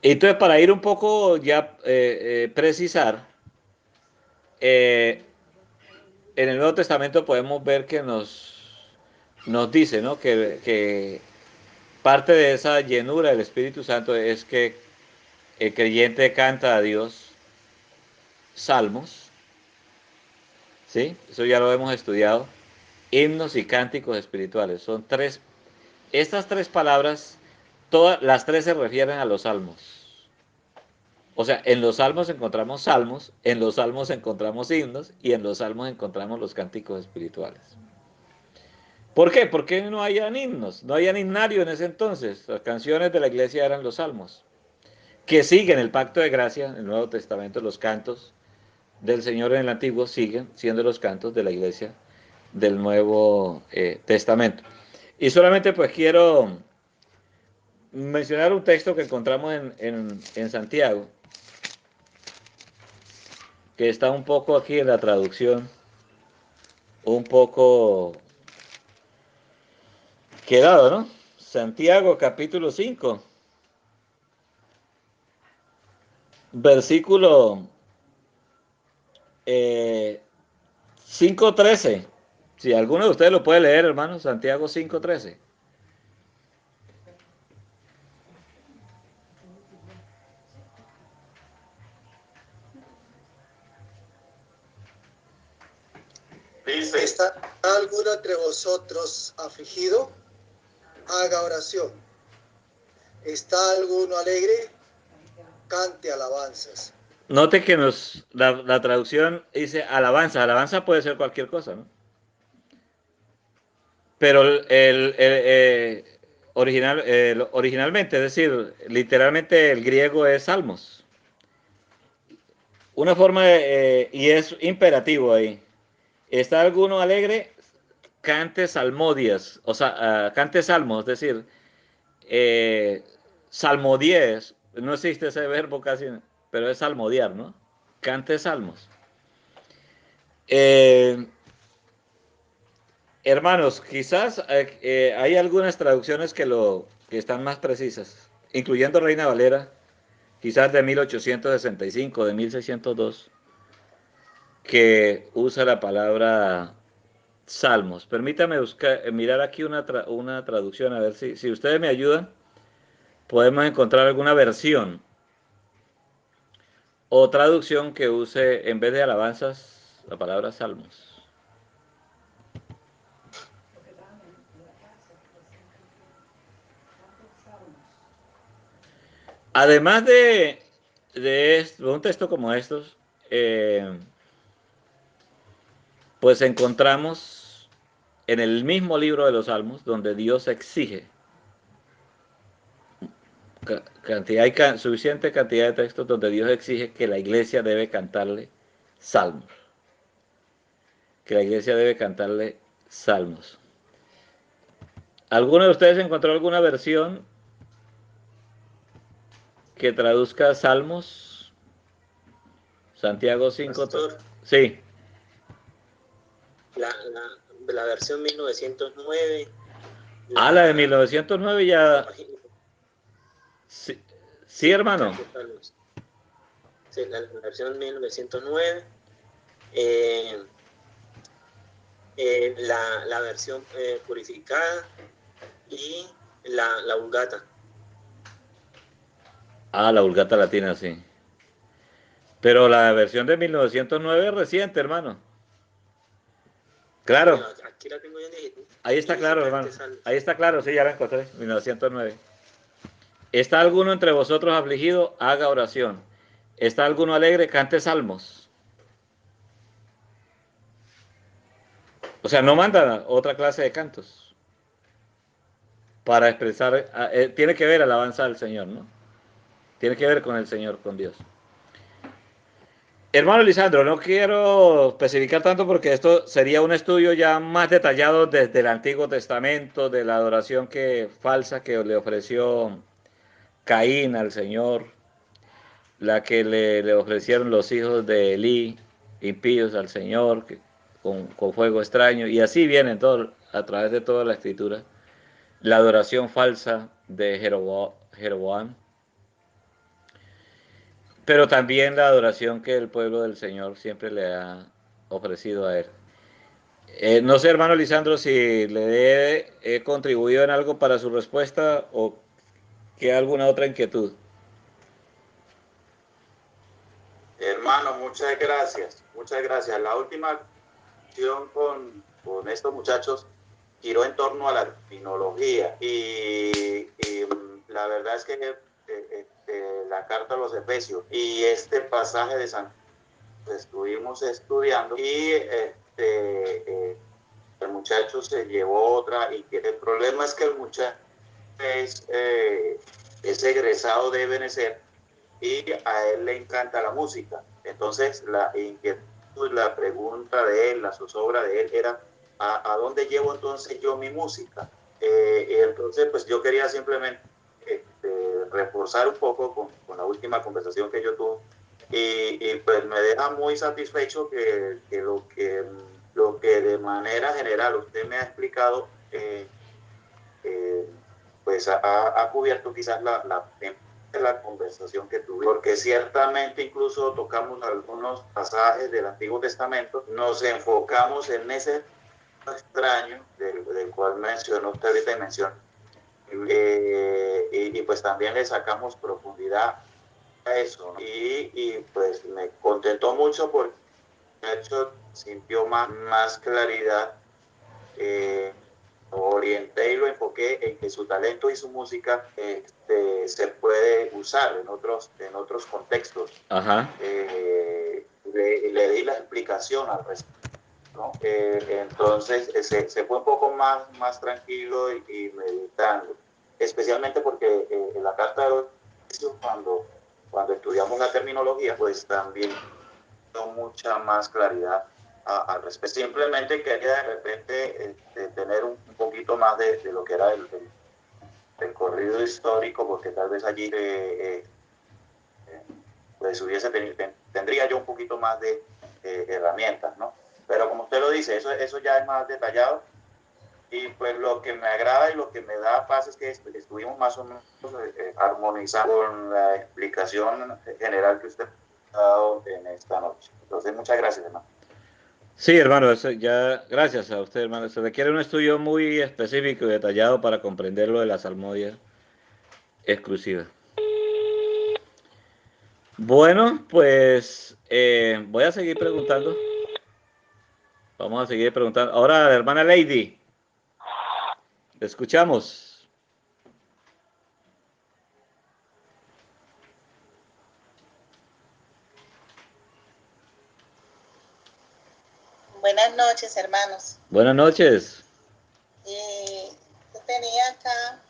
Entonces, para ir un poco ya precisar, en el Nuevo Testamento podemos ver que nos dice, ¿no?, que parte de esa llenura del Espíritu Santo es que el creyente canta a Dios salmos, ¿sí? Eso ya lo hemos estudiado. Himnos y cánticos espirituales. Son tres. Estas tres palabras, todas las tres se refieren a los salmos. O sea, en los salmos encontramos salmos, en los salmos encontramos himnos y en los salmos encontramos los cánticos espirituales. ¿Por qué? Porque no habían himnos, no habían himnario en ese entonces. Las canciones de la iglesia eran los salmos, que siguen el pacto de gracia en el Nuevo Testamento. Los cantos del Señor en el Antiguo siguen siendo los cantos de la iglesia del Nuevo Testamento. Y solamente pues quiero mencionar un texto que encontramos en Santiago, que está un poco aquí en la traducción, un poco quedado, ¿no? Santiago capítulo 5, versículo 5:13. Si alguno de ustedes lo puede leer, hermano, Santiago 5:13. Dice: ¿está alguno entre vosotros afligido? Haga oración. ¿Está alguno alegre? Cante alabanzas. Note que la traducción dice alabanza. Alabanza puede ser cualquier cosa, ¿no? Pero originalmente, es decir, literalmente el griego es salmos. Una forma y es imperativo ahí. ¿Está alguno alegre? Cante salmodias, o sea, cante salmos, es decir, salmodies, no existe ese verbo casi, pero es salmodiar, ¿no? Cante salmos. Hermanos, quizás hay algunas traducciones que están más precisas, incluyendo Reina Valera, quizás de 1865, de 1602, que usa la palabra salmos. Permítame mirar aquí una traducción, a ver si ustedes me ayudan, podemos encontrar alguna versión o traducción que use en vez de alabanzas la palabra salmos. Además de un texto como estos, pues encontramos en el mismo libro de los Salmos, donde Dios exige suficiente cantidad de textos donde Dios exige que la iglesia debe cantarle salmos. Que la iglesia debe cantarle salmos. ¿Alguno de ustedes encontró alguna versión que traduzca salmos? Santiago 5. Pastor, sí. La versión 1909. La de 1909 ya. Sí, hermano. Sí, la versión 1909. La versión purificada y la Vulgata. Ah, la Vulgata Latina, sí. Pero la versión de 1909 es reciente, hermano. Claro. Bueno, aquí la tengo yo en digital. Ahí está Y dice claro, hermano. cante salmos. Ahí está claro, sí, ya la encontré. 1909. ¿Está alguno entre vosotros afligido? Haga oración. ¿Está alguno alegre? Cante salmos. O sea, no manda otra clase de cantos para expresar, tiene que ver alabanza al Señor, ¿no? Tiene que ver con el Señor, con Dios. Hermano Lisandro, no quiero especificar tanto porque esto sería un estudio ya más detallado desde el Antiguo Testamento, de la adoración falsa que le ofreció Caín al Señor, la que le ofrecieron los hijos de Elí, impíos al Señor, con fuego extraño, y así vienen todo, a través de toda la Escritura. La adoración falsa de Jeroboam, pero también la adoración que el pueblo del Señor siempre le ha ofrecido a él. No sé, hermano Lisandro, si le he contribuido en algo para su respuesta o que alguna otra inquietud. Hermano, muchas gracias, muchas gracias. La última acción con estos muchachos giró en torno a la tecnología y la verdad es que la carta a los Efesios y este pasaje de San estuvimos estudiando y el muchacho se llevó otra y que el problema es que el muchacho es egresado de Benecer y a él le encanta la música. Entonces la inquietud, la pregunta de él, la zozobra de él era ¿a dónde llevo entonces yo mi música? Y entonces pues yo quería simplemente reforzar un poco con la última conversación que yo tuve y pues me deja muy satisfecho que lo que de manera general usted me ha explicado pues ha cubierto quizás la conversación que tuve, porque ciertamente incluso tocamos algunos pasajes del Antiguo Testamento, nos enfocamos en ese extraño del cual mencionó usted ahorita y mencionó, y pues también le sacamos profundidad a eso, ¿no? Y pues me contentó mucho porque de hecho sintió más claridad, orienté y lo enfoqué en que su talento y su música se puede usar en otros contextos. Ajá. Le di la explicación al respecto, ¿no? Entonces se fue un poco más tranquilo y meditando, especialmente porque en la carta de los cuando estudiamos la terminología, pues también dio mucha más claridad al respecto. Simplemente quería de repente tener un poquito más de lo que era el corrido histórico, porque tal vez allí pues tendría yo un poquito más de herramientas, ¿no? Pero como usted lo dice, eso ya es más detallado. Y pues lo que me agrada y lo que me da paz es que estuvimos más o menos armonizando con la explicación general que usted ha dado en esta noche. Entonces, muchas gracias, hermano. Sí, hermano, eso ya, gracias a usted, hermano. Se requiere un estudio muy específico y detallado para comprender lo de la salmodia exclusiva. Bueno, pues voy a seguir preguntando. Vamos a seguir preguntando. Ahora, hermana Lady, te escuchamos. Buenas noches, hermanos. Buenas noches. Yo tenía acá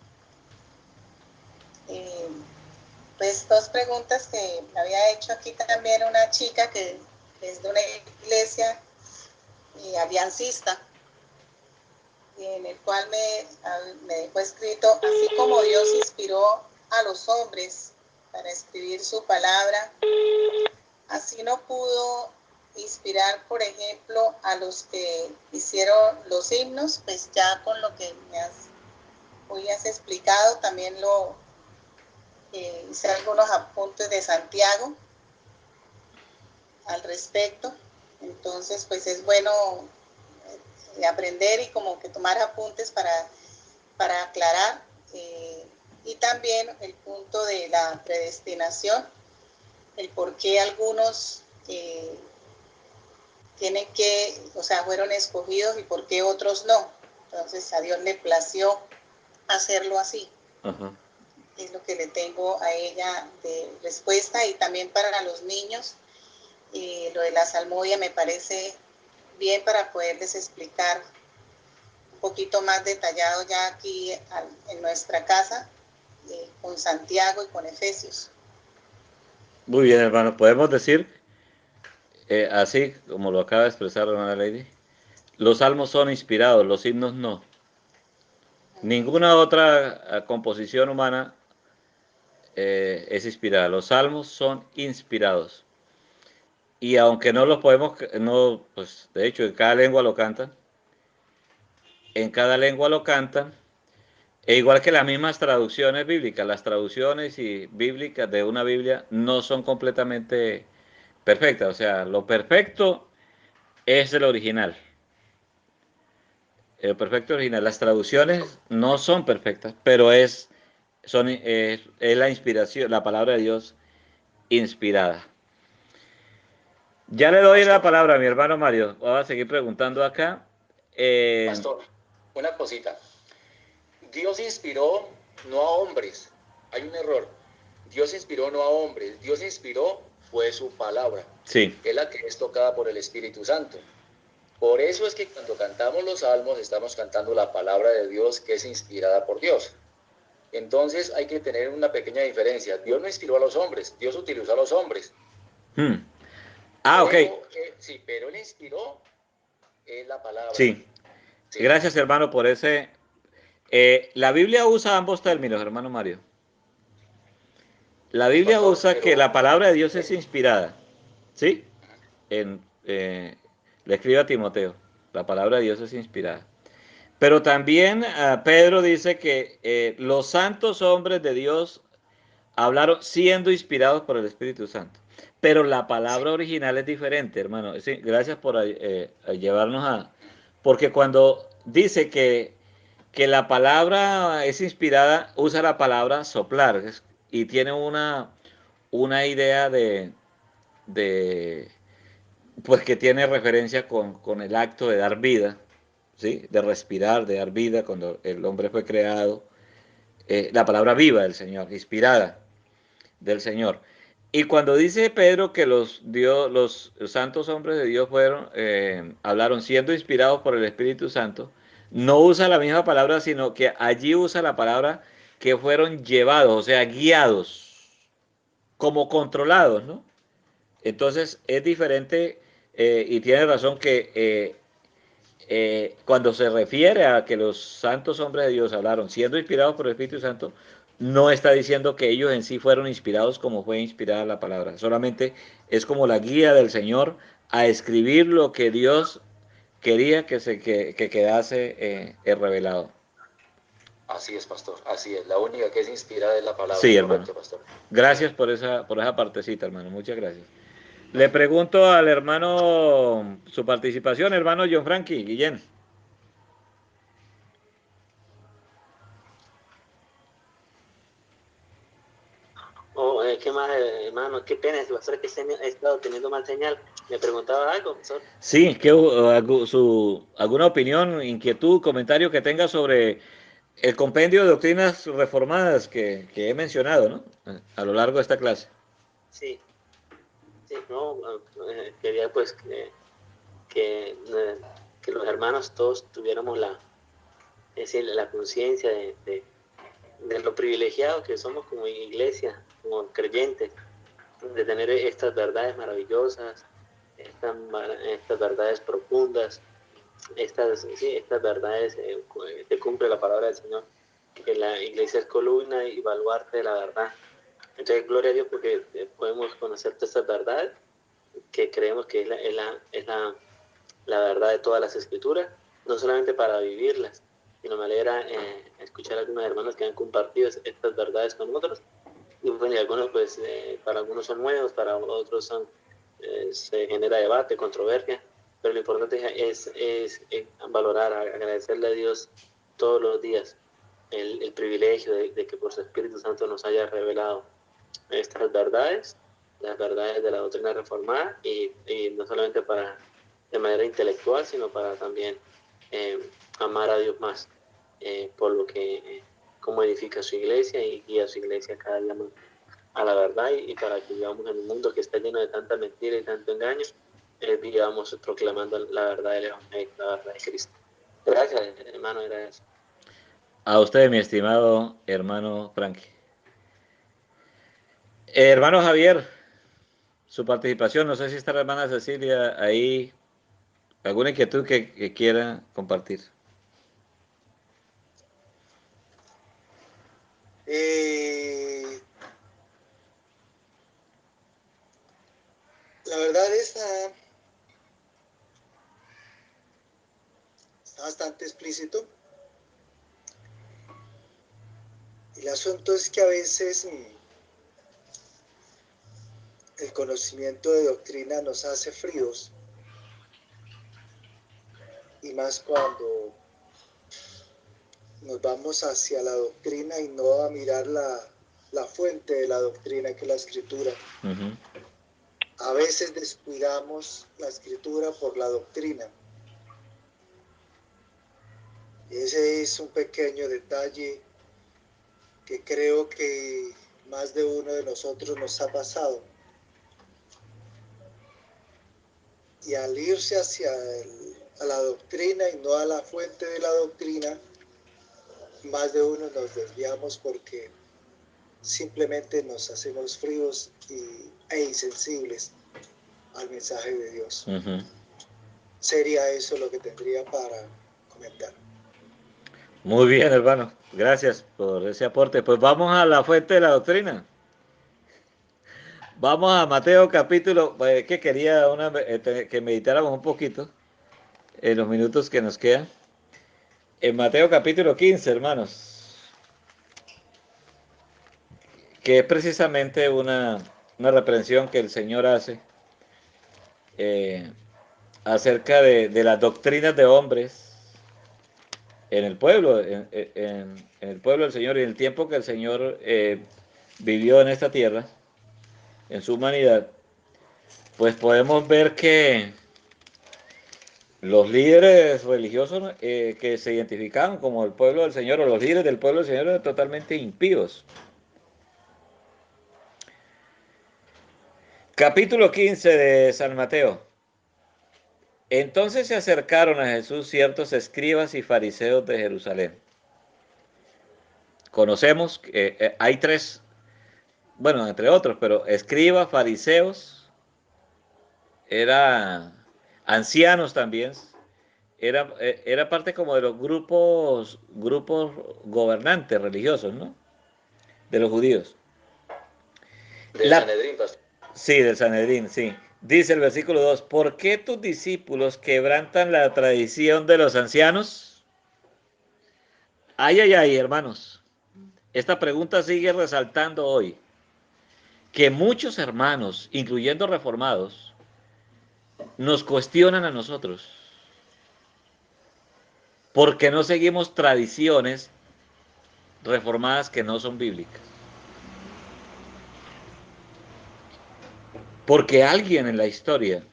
pues dos preguntas que me había hecho aquí también una chica que es de una iglesia aliancista, en el cual me dejó escrito, así como Dios inspiró a los hombres para escribir su palabra, así no pudo inspirar, por ejemplo, a los que hicieron los himnos. Pues ya con lo que hoy has explicado, también hice algunos apuntes de Santiago al respecto. Entonces, pues es bueno aprender y como que tomar apuntes para aclarar Y también el punto de la predestinación, el por qué algunos tienen que, o sea, fueron escogidos y por qué otros no. Entonces a Dios le plació hacerlo así. Ajá. Es lo que le tengo a ella de respuesta. Y también para los niños, lo de la salmodia me parece bien para poderles explicar un poquito más detallado ya aquí en nuestra casa, con Santiago y con Efesios. Muy bien, hermano. Podemos decir, así como lo acaba de expresar hermana Lady, los salmos son inspirados, los himnos no. Ninguna otra composición humana es inspirada. Los salmos son inspirados. Y aunque no los podemos, no, pues de hecho en cada lengua lo cantan, en cada lengua lo cantan, e igual que las mismas traducciones bíblicas, las traducciones bíblicas de una Biblia no son completamente perfectas. O sea, lo perfecto es el original. El perfecto original. Las traducciones no son perfectas, pero es la inspiración, la palabra de Dios inspirada. Ya le doy la palabra a mi hermano Mario. Voy a seguir preguntando acá. Pastor, una cosita. Dios inspiró no a hombres. Hay un error. Dios inspiró no a hombres. Dios inspiró fue su palabra. Sí. Es la que es tocada por el Espíritu Santo. Por eso es que cuando cantamos los salmos estamos cantando la palabra de Dios que es inspirada por Dios. Entonces hay que tener una pequeña diferencia. Dios no inspiró a los hombres, Dios utilizó a los hombres. Ok. Sí, pero Él inspiró la palabra. Sí. Gracias, hermano, por ese. La Biblia usa ambos términos, hermano Mario. La Biblia usa que la palabra de Dios es inspirada. ¿Sí? Le escribe a Timoteo. La palabra de Dios es inspirada. Pero también Pedro dice que los santos hombres de Dios hablaron siendo inspirados por el Espíritu Santo. Pero la palabra original es diferente, hermano. Sí, gracias por llevarnos a. Porque cuando dice que la palabra es inspirada, usa la palabra soplar y tiene una idea de pues que tiene referencia con el acto de dar vida, ¿sí? De respirar, de dar vida cuando el hombre fue creado. La palabra viva del Señor, inspirada del Señor. Y cuando dice Pedro que los santos hombres de Dios hablaron siendo inspirados por el Espíritu Santo, no usa la misma palabra, sino que allí usa la palabra que fueron llevados, o sea, guiados, como controlados, ¿no? Entonces es diferente y tiene razón que cuando se refiere a que los santos hombres de Dios hablaron siendo inspirados por el Espíritu Santo, no está diciendo que ellos en sí fueron inspirados como fue inspirada la palabra. Solamente es como la guía del Señor a escribir lo que Dios quería que quedase revelado. Así es, pastor. Así es. La única que es inspirada es la palabra. Sí, hermano. Correcto, pastor. Gracias por esa partecita, hermano. Muchas gracias. Le pregunto al hermano su participación, hermano John Frankie, Guillén. ¿Qué más, hermano? Qué pena, pastor, que he estado teniendo mal señal. ¿Me preguntaba algo, profesor? Sí, ¿alguna opinión, inquietud, comentario que tenga sobre el compendio de doctrinas reformadas que he mencionado, ¿no? A lo largo de esta clase. Sí, no, quería pues que los hermanos todos tuviéramos la conciencia de lo privilegiados que somos como iglesia, como creyentes, de tener estas verdades maravillosas, estas verdades profundas, estas verdades que cumple la palabra del Señor, que la iglesia es columna y baluarte de la verdad. Entonces, gloria a Dios porque podemos conocer todas estas verdades que creemos que es la verdad de todas las escrituras, no solamente para vivirlas, sino me alegra escuchar a algunos hermanos que han compartido estas verdades con otros. Y bueno, y algunos, pues, para algunos son nuevos, para otros se genera debate, controversia, pero lo importante es valorar, agradecerle a Dios todos los días el privilegio de que por su Espíritu Santo nos haya revelado estas verdades, las verdades de la doctrina reformada, y no solamente de manera intelectual, sino para también amar a Dios más, por lo que como edifica su iglesia y guía a su iglesia cada día más a la verdad, y para que vivamos en un mundo que está lleno de tanta mentira y tanto engaño, vivamos proclamando la verdad del Evangelio, la verdad de Cristo. Gracias, hermano, era eso. A usted, mi estimado hermano Frankie. Hermano Javier, su participación, no sé si está la hermana Cecilia ahí, alguna inquietud que quiera compartir. La verdad está bastante explícito. El asunto es que a veces el conocimiento de doctrina nos hace fríos, y más cuando nos vamos hacia la doctrina y no a mirar la fuente de la doctrina, que es la Escritura. Uh-huh. A veces descuidamos la Escritura por la doctrina. Y ese es un pequeño detalle que creo que más de uno de nosotros nos ha pasado. Y al irse hacia a la doctrina y no a la fuente de la doctrina, más de uno nos desviamos porque simplemente nos hacemos fríos e insensibles al mensaje de Dios. Uh-huh. Sería eso lo que tendría para comentar. Muy bien, hermano. Gracias por ese aporte. Pues vamos a la fuente de la doctrina. Vamos a Mateo capítulo, que quería que meditáramos un poquito en los minutos que nos quedan. En Mateo capítulo 15, hermanos, que es precisamente una reprensión que el Señor hace acerca de las doctrinas de hombres en el pueblo, en el pueblo del Señor, y en el tiempo que el Señor vivió en esta tierra, en su humanidad. Pues podemos ver que los líderes religiosos que se identificaban como el pueblo del Señor, o los líderes del pueblo del Señor, eran totalmente impíos. Capítulo 15 de San Mateo. Entonces se acercaron a Jesús ciertos escribas y fariseos de Jerusalén. Conocemos que hay tres, bueno, entre otros, pero escribas, fariseos, eran ancianos también. Era parte como de los grupos gobernantes religiosos, ¿no? De los judíos. Del Sanedrín, pastor. Sí, del Sanedrín, sí. Dice el versículo 2, ¿por qué tus discípulos quebrantan la tradición de los ancianos? Ay, ay, ay, hermanos. Esta pregunta sigue resaltando hoy. Que muchos hermanos, incluyendo reformados, nos cuestionan a nosotros. Porque no seguimos tradiciones reformadas que no son bíblicas. Porque alguien en la historia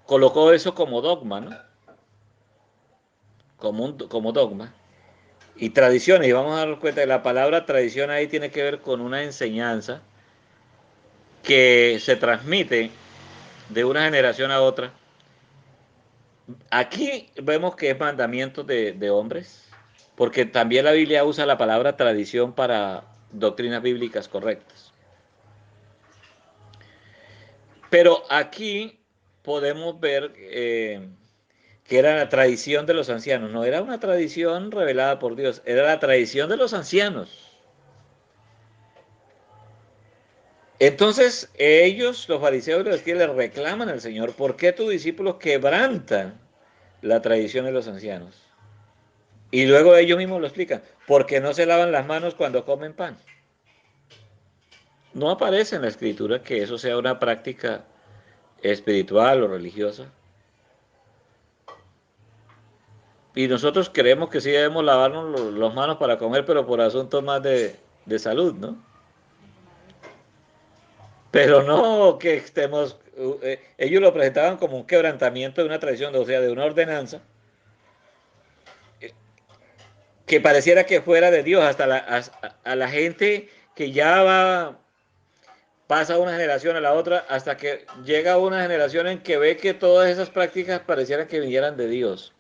colocó eso como dogma, ¿no? Como dogma. Y tradiciones, y vamos a darnos cuenta que la palabra tradición ahí tiene que ver con una enseñanza que se transmite de una generación a otra. Aquí vemos que es mandamiento de hombres, porque también la Biblia usa la palabra tradición para doctrinas bíblicas correctas. Pero aquí podemos ver que era la tradición de los ancianos. No era una tradición revelada por Dios, era la tradición de los ancianos. Entonces ellos, los fariseos y los escribas, le reclaman al Señor, ¿por qué tus discípulos quebrantan la tradición de los ancianos? Y luego ellos mismos lo explican, porque no se lavan las manos cuando comen pan. No aparece en la Escritura que eso sea una práctica espiritual o religiosa. Y nosotros creemos que sí debemos lavarnos las manos para comer, pero por asuntos más de salud, ¿no? Pero no que estemos, ellos lo presentaban como un quebrantamiento de una tradición, o sea, de una ordenanza, que pareciera que fuera de Dios, hasta a la gente que ya va, pasa una generación a la otra, hasta que llega una generación en que ve que todas esas prácticas parecieran que vinieran de Dios.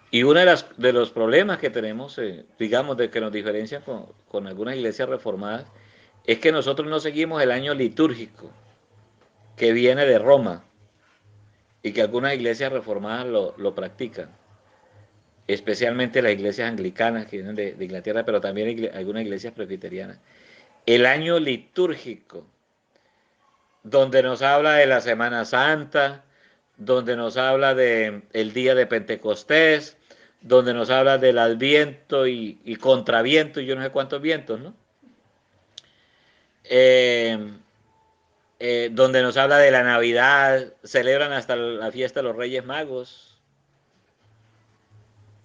Y uno de los problemas que tenemos, digamos, de que nos diferencian con algunas iglesias reformadas, es que nosotros no seguimos el año litúrgico que viene de Roma y que algunas iglesias reformadas lo practican, especialmente las iglesias anglicanas que vienen de Inglaterra, pero también algunas iglesias presbiterianas. El año litúrgico, donde nos habla de la Semana Santa, donde nos habla del día de Pentecostés, donde nos habla del Adviento y contraviento y yo no sé cuántos vientos, ¿no? Donde nos habla de la Navidad, celebran hasta la fiesta de los Reyes Magos.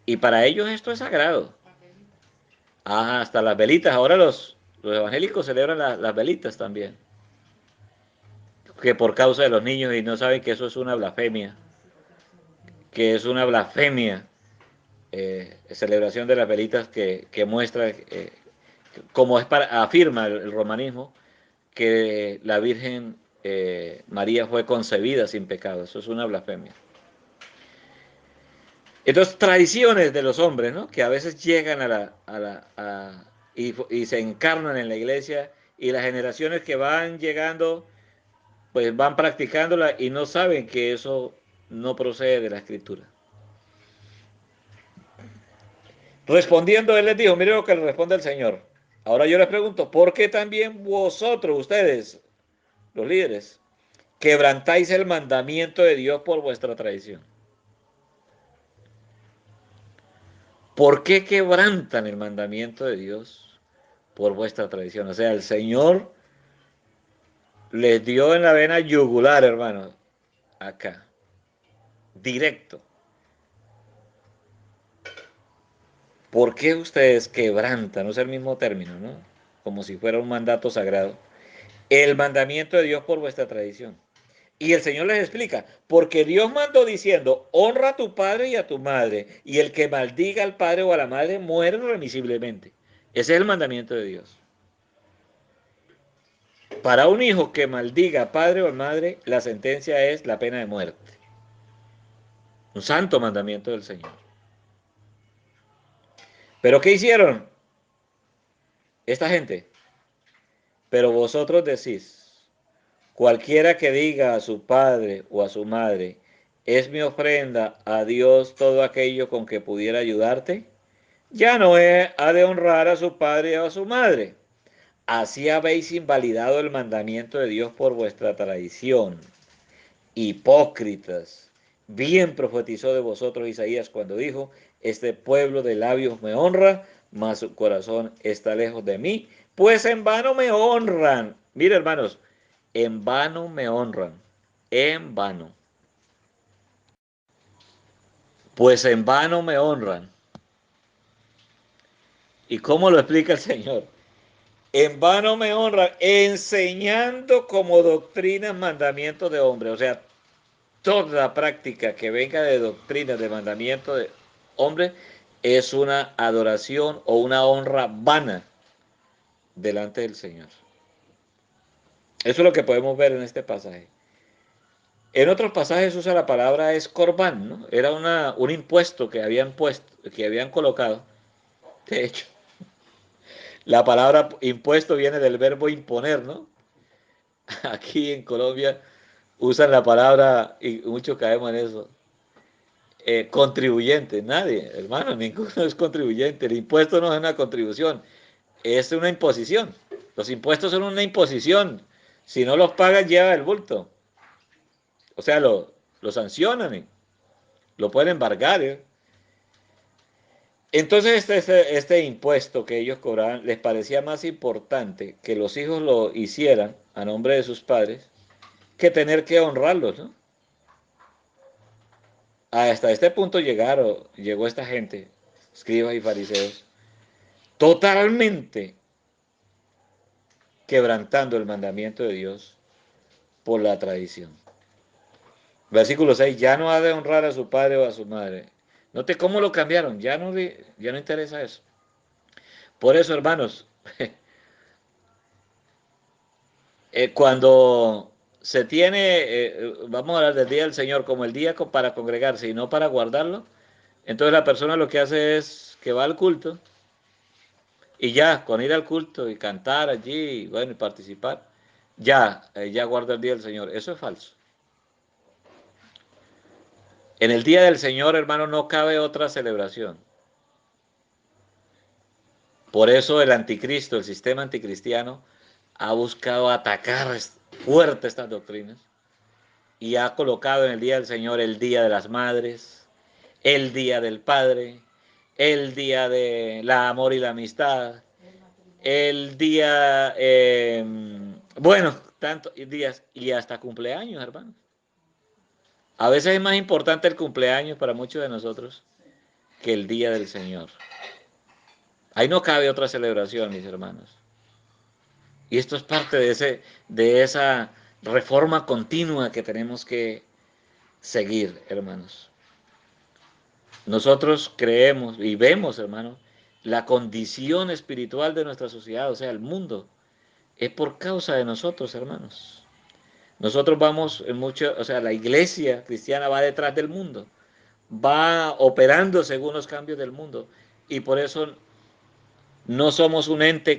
Y para ellos esto es sagrado. Ah, hasta las velitas. Ahora los evangélicos celebran las velitas también. Que por causa de los niños y no saben que eso es una blasfemia. Que es una blasfemia. Celebración de las velitas que muestra, como es afirma el romanismo, que la Virgen María fue concebida sin pecado. Eso es una blasfemia. Entonces, tradiciones de los hombres, ¿no? Que a veces llegan y se encarnan en la iglesia y las generaciones que van llegando, pues van practicándola y no saben que eso no procede de la Escritura. Respondiendo, él les dijo, mire lo que le responde el Señor. Ahora yo les pregunto, ¿por qué también vosotros, ustedes, los líderes, quebrantáis el mandamiento de Dios por vuestra tradición? ¿Por qué quebrantan el mandamiento de Dios por vuestra tradición? O sea, el Señor les dio en la vena yugular, hermano, acá, directo. ¿Por qué ustedes quebrantan? No es el mismo término, ¿no? Como si fuera un mandato sagrado. El mandamiento de Dios por vuestra tradición. Y el Señor les explica, porque Dios mandó diciendo, honra a tu padre y a tu madre, y el que maldiga al padre o a la madre muere remisiblemente. Ese es el mandamiento de Dios. Para un hijo que maldiga a padre o a madre, la sentencia es la pena de muerte. Un santo mandamiento del Señor. ¿Pero qué hicieron esta gente? Pero vosotros decís, cualquiera que diga a su padre o a su madre, es mi ofrenda a Dios todo aquello con que pudiera ayudarte, ya no ha de honrar a su padre o a su madre. Así habéis invalidado el mandamiento de Dios por vuestra tradición. Hipócritas. Bien profetizó de vosotros Isaías cuando dijo, este pueblo de labios me honra, mas su corazón está lejos de mí, pues en vano me honran. Mira, hermanos, en vano me honran, en vano. Pues en vano me honran. ¿Y cómo lo explica el Señor? En vano me honran, enseñando como doctrinas mandamientos de hombre. O sea, toda práctica que venga de doctrina, de mandamiento de hombre, es una adoración o una honra vana delante del Señor. Eso es lo que podemos ver en este pasaje. En otros pasajes usa la palabra escorbán, ¿no? Era un impuesto que habían colocado. De hecho, la palabra impuesto viene del verbo imponer, ¿no? Aquí en Colombia usan la palabra, y muchos caemos en eso, contribuyente. Nadie, hermano, ninguno es contribuyente. El impuesto no es una contribución, es una imposición. Los impuestos son una imposición. Si no los pagas, lleva el bulto. O sea, lo sancionan, lo pueden embargar. Entonces este impuesto que ellos cobraban les parecía más importante que los hijos lo hicieran a nombre de sus padres que tener que honrarlos, ¿no? hasta este punto llegó esta gente, escribas y fariseos, totalmente quebrantando el mandamiento de Dios por la tradición. Versículo 6, ya no ha de honrar a su padre o a su madre. Note cómo lo cambiaron, ya no interesa eso. Por eso, hermanos, cuando se tiene, vamos a hablar del día del Señor como el día para congregarse y no para guardarlo, entonces la persona lo que hace es que va al culto y ya, con ir al culto y cantar allí, y bueno, y participar, ya guarda el día del Señor. Eso es falso. En el día del Señor, hermano, no cabe otra celebración. Por eso el anticristo, el sistema anticristiano, ha buscado atacar fuerte estas doctrinas y ha colocado en el día del Señor el día de las madres, el día del Padre, el día de la amor y la amistad, el día, bueno, tantos días y hasta cumpleaños, hermanos. A veces es más importante el cumpleaños para muchos de nosotros que el día del Señor. Ahí no cabe otra celebración, mis hermanos. Y esto es parte de esa reforma continua que tenemos que seguir, hermanos. Nosotros creemos y vemos, hermanos, la condición espiritual de nuestra sociedad, o sea, el mundo, es por causa de nosotros, hermanos. Nosotros vamos en mucho, o sea, la iglesia cristiana va detrás del mundo, va operando según los cambios del mundo, y por eso no somos un ente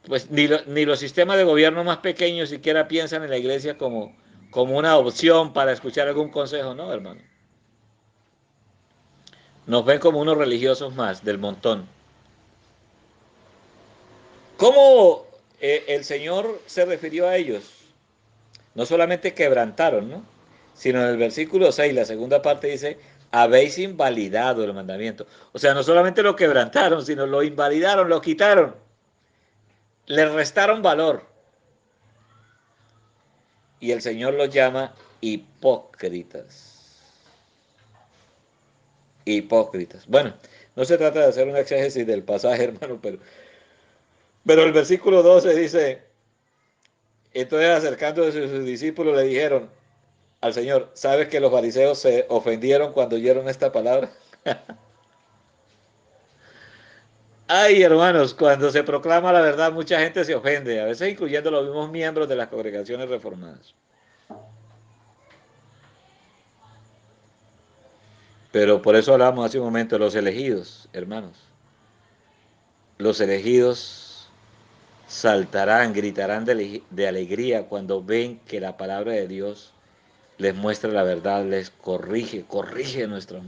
pues ni los sistemas de gobierno más pequeños siquiera piensan en la iglesia como una opción para escuchar algún consejo, no, hermano. Nos ven como unos religiosos más del montón. ¿Cómo el Señor se refirió a ellos? No solamente quebrantaron, ¿no? Sino en el versículo 6, la segunda parte dice, habéis invalidado el mandamiento. O sea, no solamente lo quebrantaron, sino lo invalidaron, lo quitaron. Le restaron valor. Y el Señor los llama hipócritas. Hipócritas. Bueno, no se trata de hacer una exégesis del pasaje, hermano, pero el versículo 12 dice, entonces acercándose a sus discípulos le dijeron al Señor, ¿sabes que los fariseos se ofendieron cuando oyeron esta palabra? Ay, hermanos, cuando se proclama la verdad, mucha gente se ofende, a veces incluyendo los mismos miembros de las congregaciones reformadas. Pero por eso hablamos hace un momento de los elegidos, hermanos. Los elegidos saltarán, gritarán de alegría cuando ven que la palabra de Dios les muestra la verdad, les corrige nuestras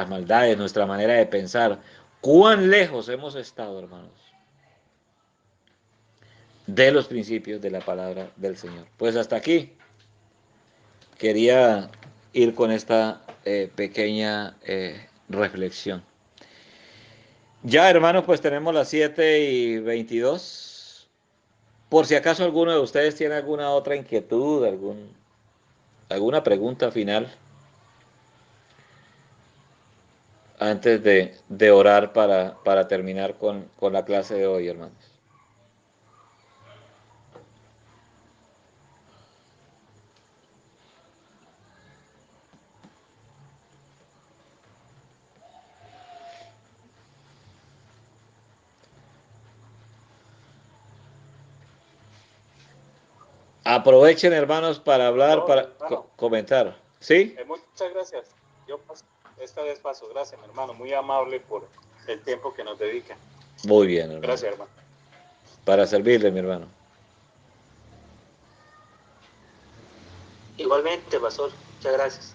maldades, nuestra manera de pensar. ¿Cuán lejos hemos estado, hermanos, de los principios de la palabra del Señor? Pues hasta aquí quería ir con esta pequeña reflexión. Ya, hermanos, pues tenemos las 7:22. Por si acaso alguno de ustedes tiene alguna otra inquietud, alguna pregunta final, antes de orar para terminar con la clase de hoy, hermanos. Aprovechen, hermanos, para hablar, para comentar. ¿Sí? Muchas gracias. Yo esta vez paso. Gracias, mi hermano. Muy amable por el tiempo que nos dedica. Muy bien, hermano. Gracias, hermano. Para servirle, mi hermano. Igualmente, pastor. Muchas gracias.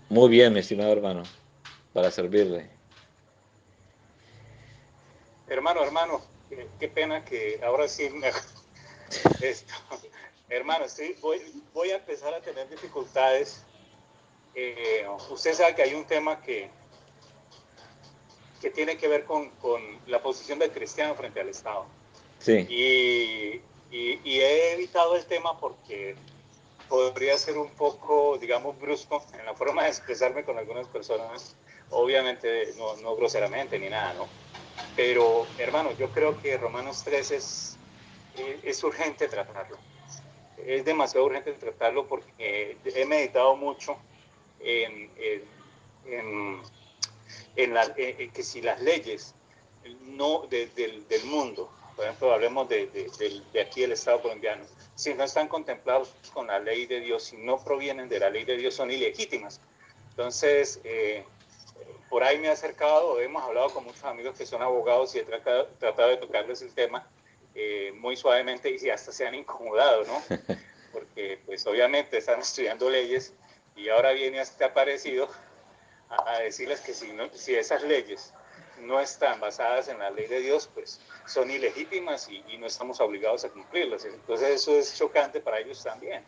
Muy bien, mi estimado hermano. Para servirle. Hermano, qué pena que ahora sí me... Hermano, voy a empezar a tener dificultades. Usted sabe que hay un tema que tiene que ver con la posición del cristiano frente al Estado. Sí. Y he evitado el tema porque podría ser un poco, digamos, brusco en la forma de expresarme con algunas personas, obviamente no groseramente ni nada, ¿no? Pero, hermano, yo creo que Romanos 3 es urgente tratarlo. Es demasiado urgente tratarlo porque he meditado mucho en que si las leyes del mundo, por ejemplo, hablemos de aquí del Estado colombiano, si no están contemplados con la ley de Dios, si no provienen de la ley de Dios, son ilegítimas. Entonces, por ahí me he acercado, hemos hablado con muchos amigos que son abogados y he tratado de tocarles el tema muy suavemente y hasta se han incomodado, ¿no? Porque pues obviamente están estudiando leyes y ahora viene este aparecido a decirles que si esas leyes no están basadas en la ley de Dios, pues son ilegítimas y no estamos obligados a cumplirlas. Entonces eso es chocante para ellos también.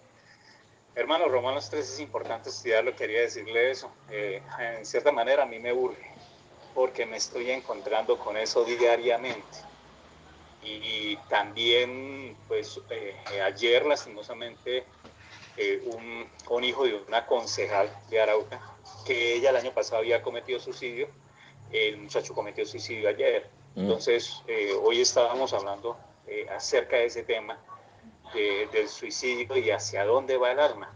Hermano, Romanos 3 es importante estudiarlo, quería decirle eso. En cierta manera a mí me urge, porque me estoy encontrando con eso diariamente. Y también, pues, ayer lastimosamente un hijo de una concejal de Arauca, que ella el año pasado había cometido suicidio, el muchacho cometió suicidio ayer. Entonces, hoy estábamos hablando acerca de ese tema, del suicidio y hacia dónde va el alma.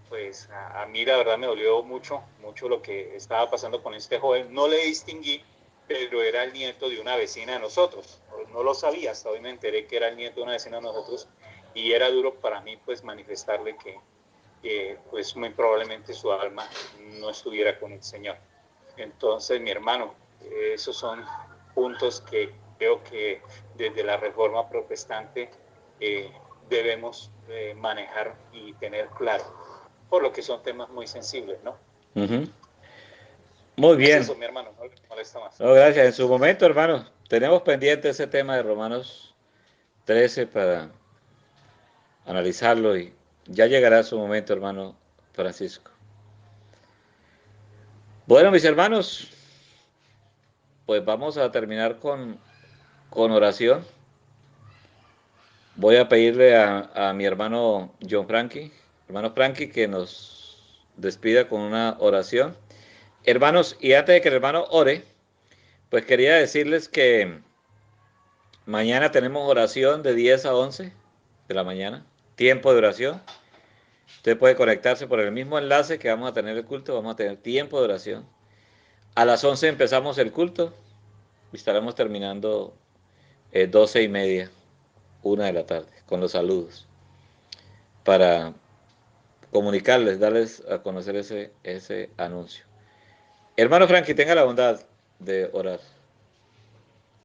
Pues a mí la verdad me dolió mucho lo que estaba pasando con este joven. No le distinguí, pero era el nieto de una vecina de nosotros. No lo sabía, hasta hoy me enteré que era el nieto de una vecina de nosotros y era duro para mí pues manifestarle que pues muy probablemente su alma no estuviera con el Señor. Entonces, mi hermano, esos son puntos que creo que desde la Reforma Protestante debemos manejar y tener claro, por lo que son temas muy sensibles, ¿no? Muy bien. Es eso, mi hermano, no le molesta más. No, gracias. En su momento, hermano, tenemos pendiente ese tema de Romanos 13 para analizarlo y ya llegará su momento, hermano Francisco. Bueno, mis hermanos, pues vamos a terminar con oración. Voy a pedirle a mi hermano John Frankie, que nos despida con una oración. Hermanos, y antes de que el hermano ore, pues quería decirles que mañana tenemos oración de 10 a 11 de la mañana, tiempo de oración. Usted puede conectarse por el mismo enlace que vamos a tener el culto, vamos a tener tiempo de oración. A las 11 empezamos el culto y estaremos terminando 12:30, 1 de la tarde, con los saludos, para comunicarles, darles a conocer ese anuncio. Hermano Frankie, tenga la bondad de orar.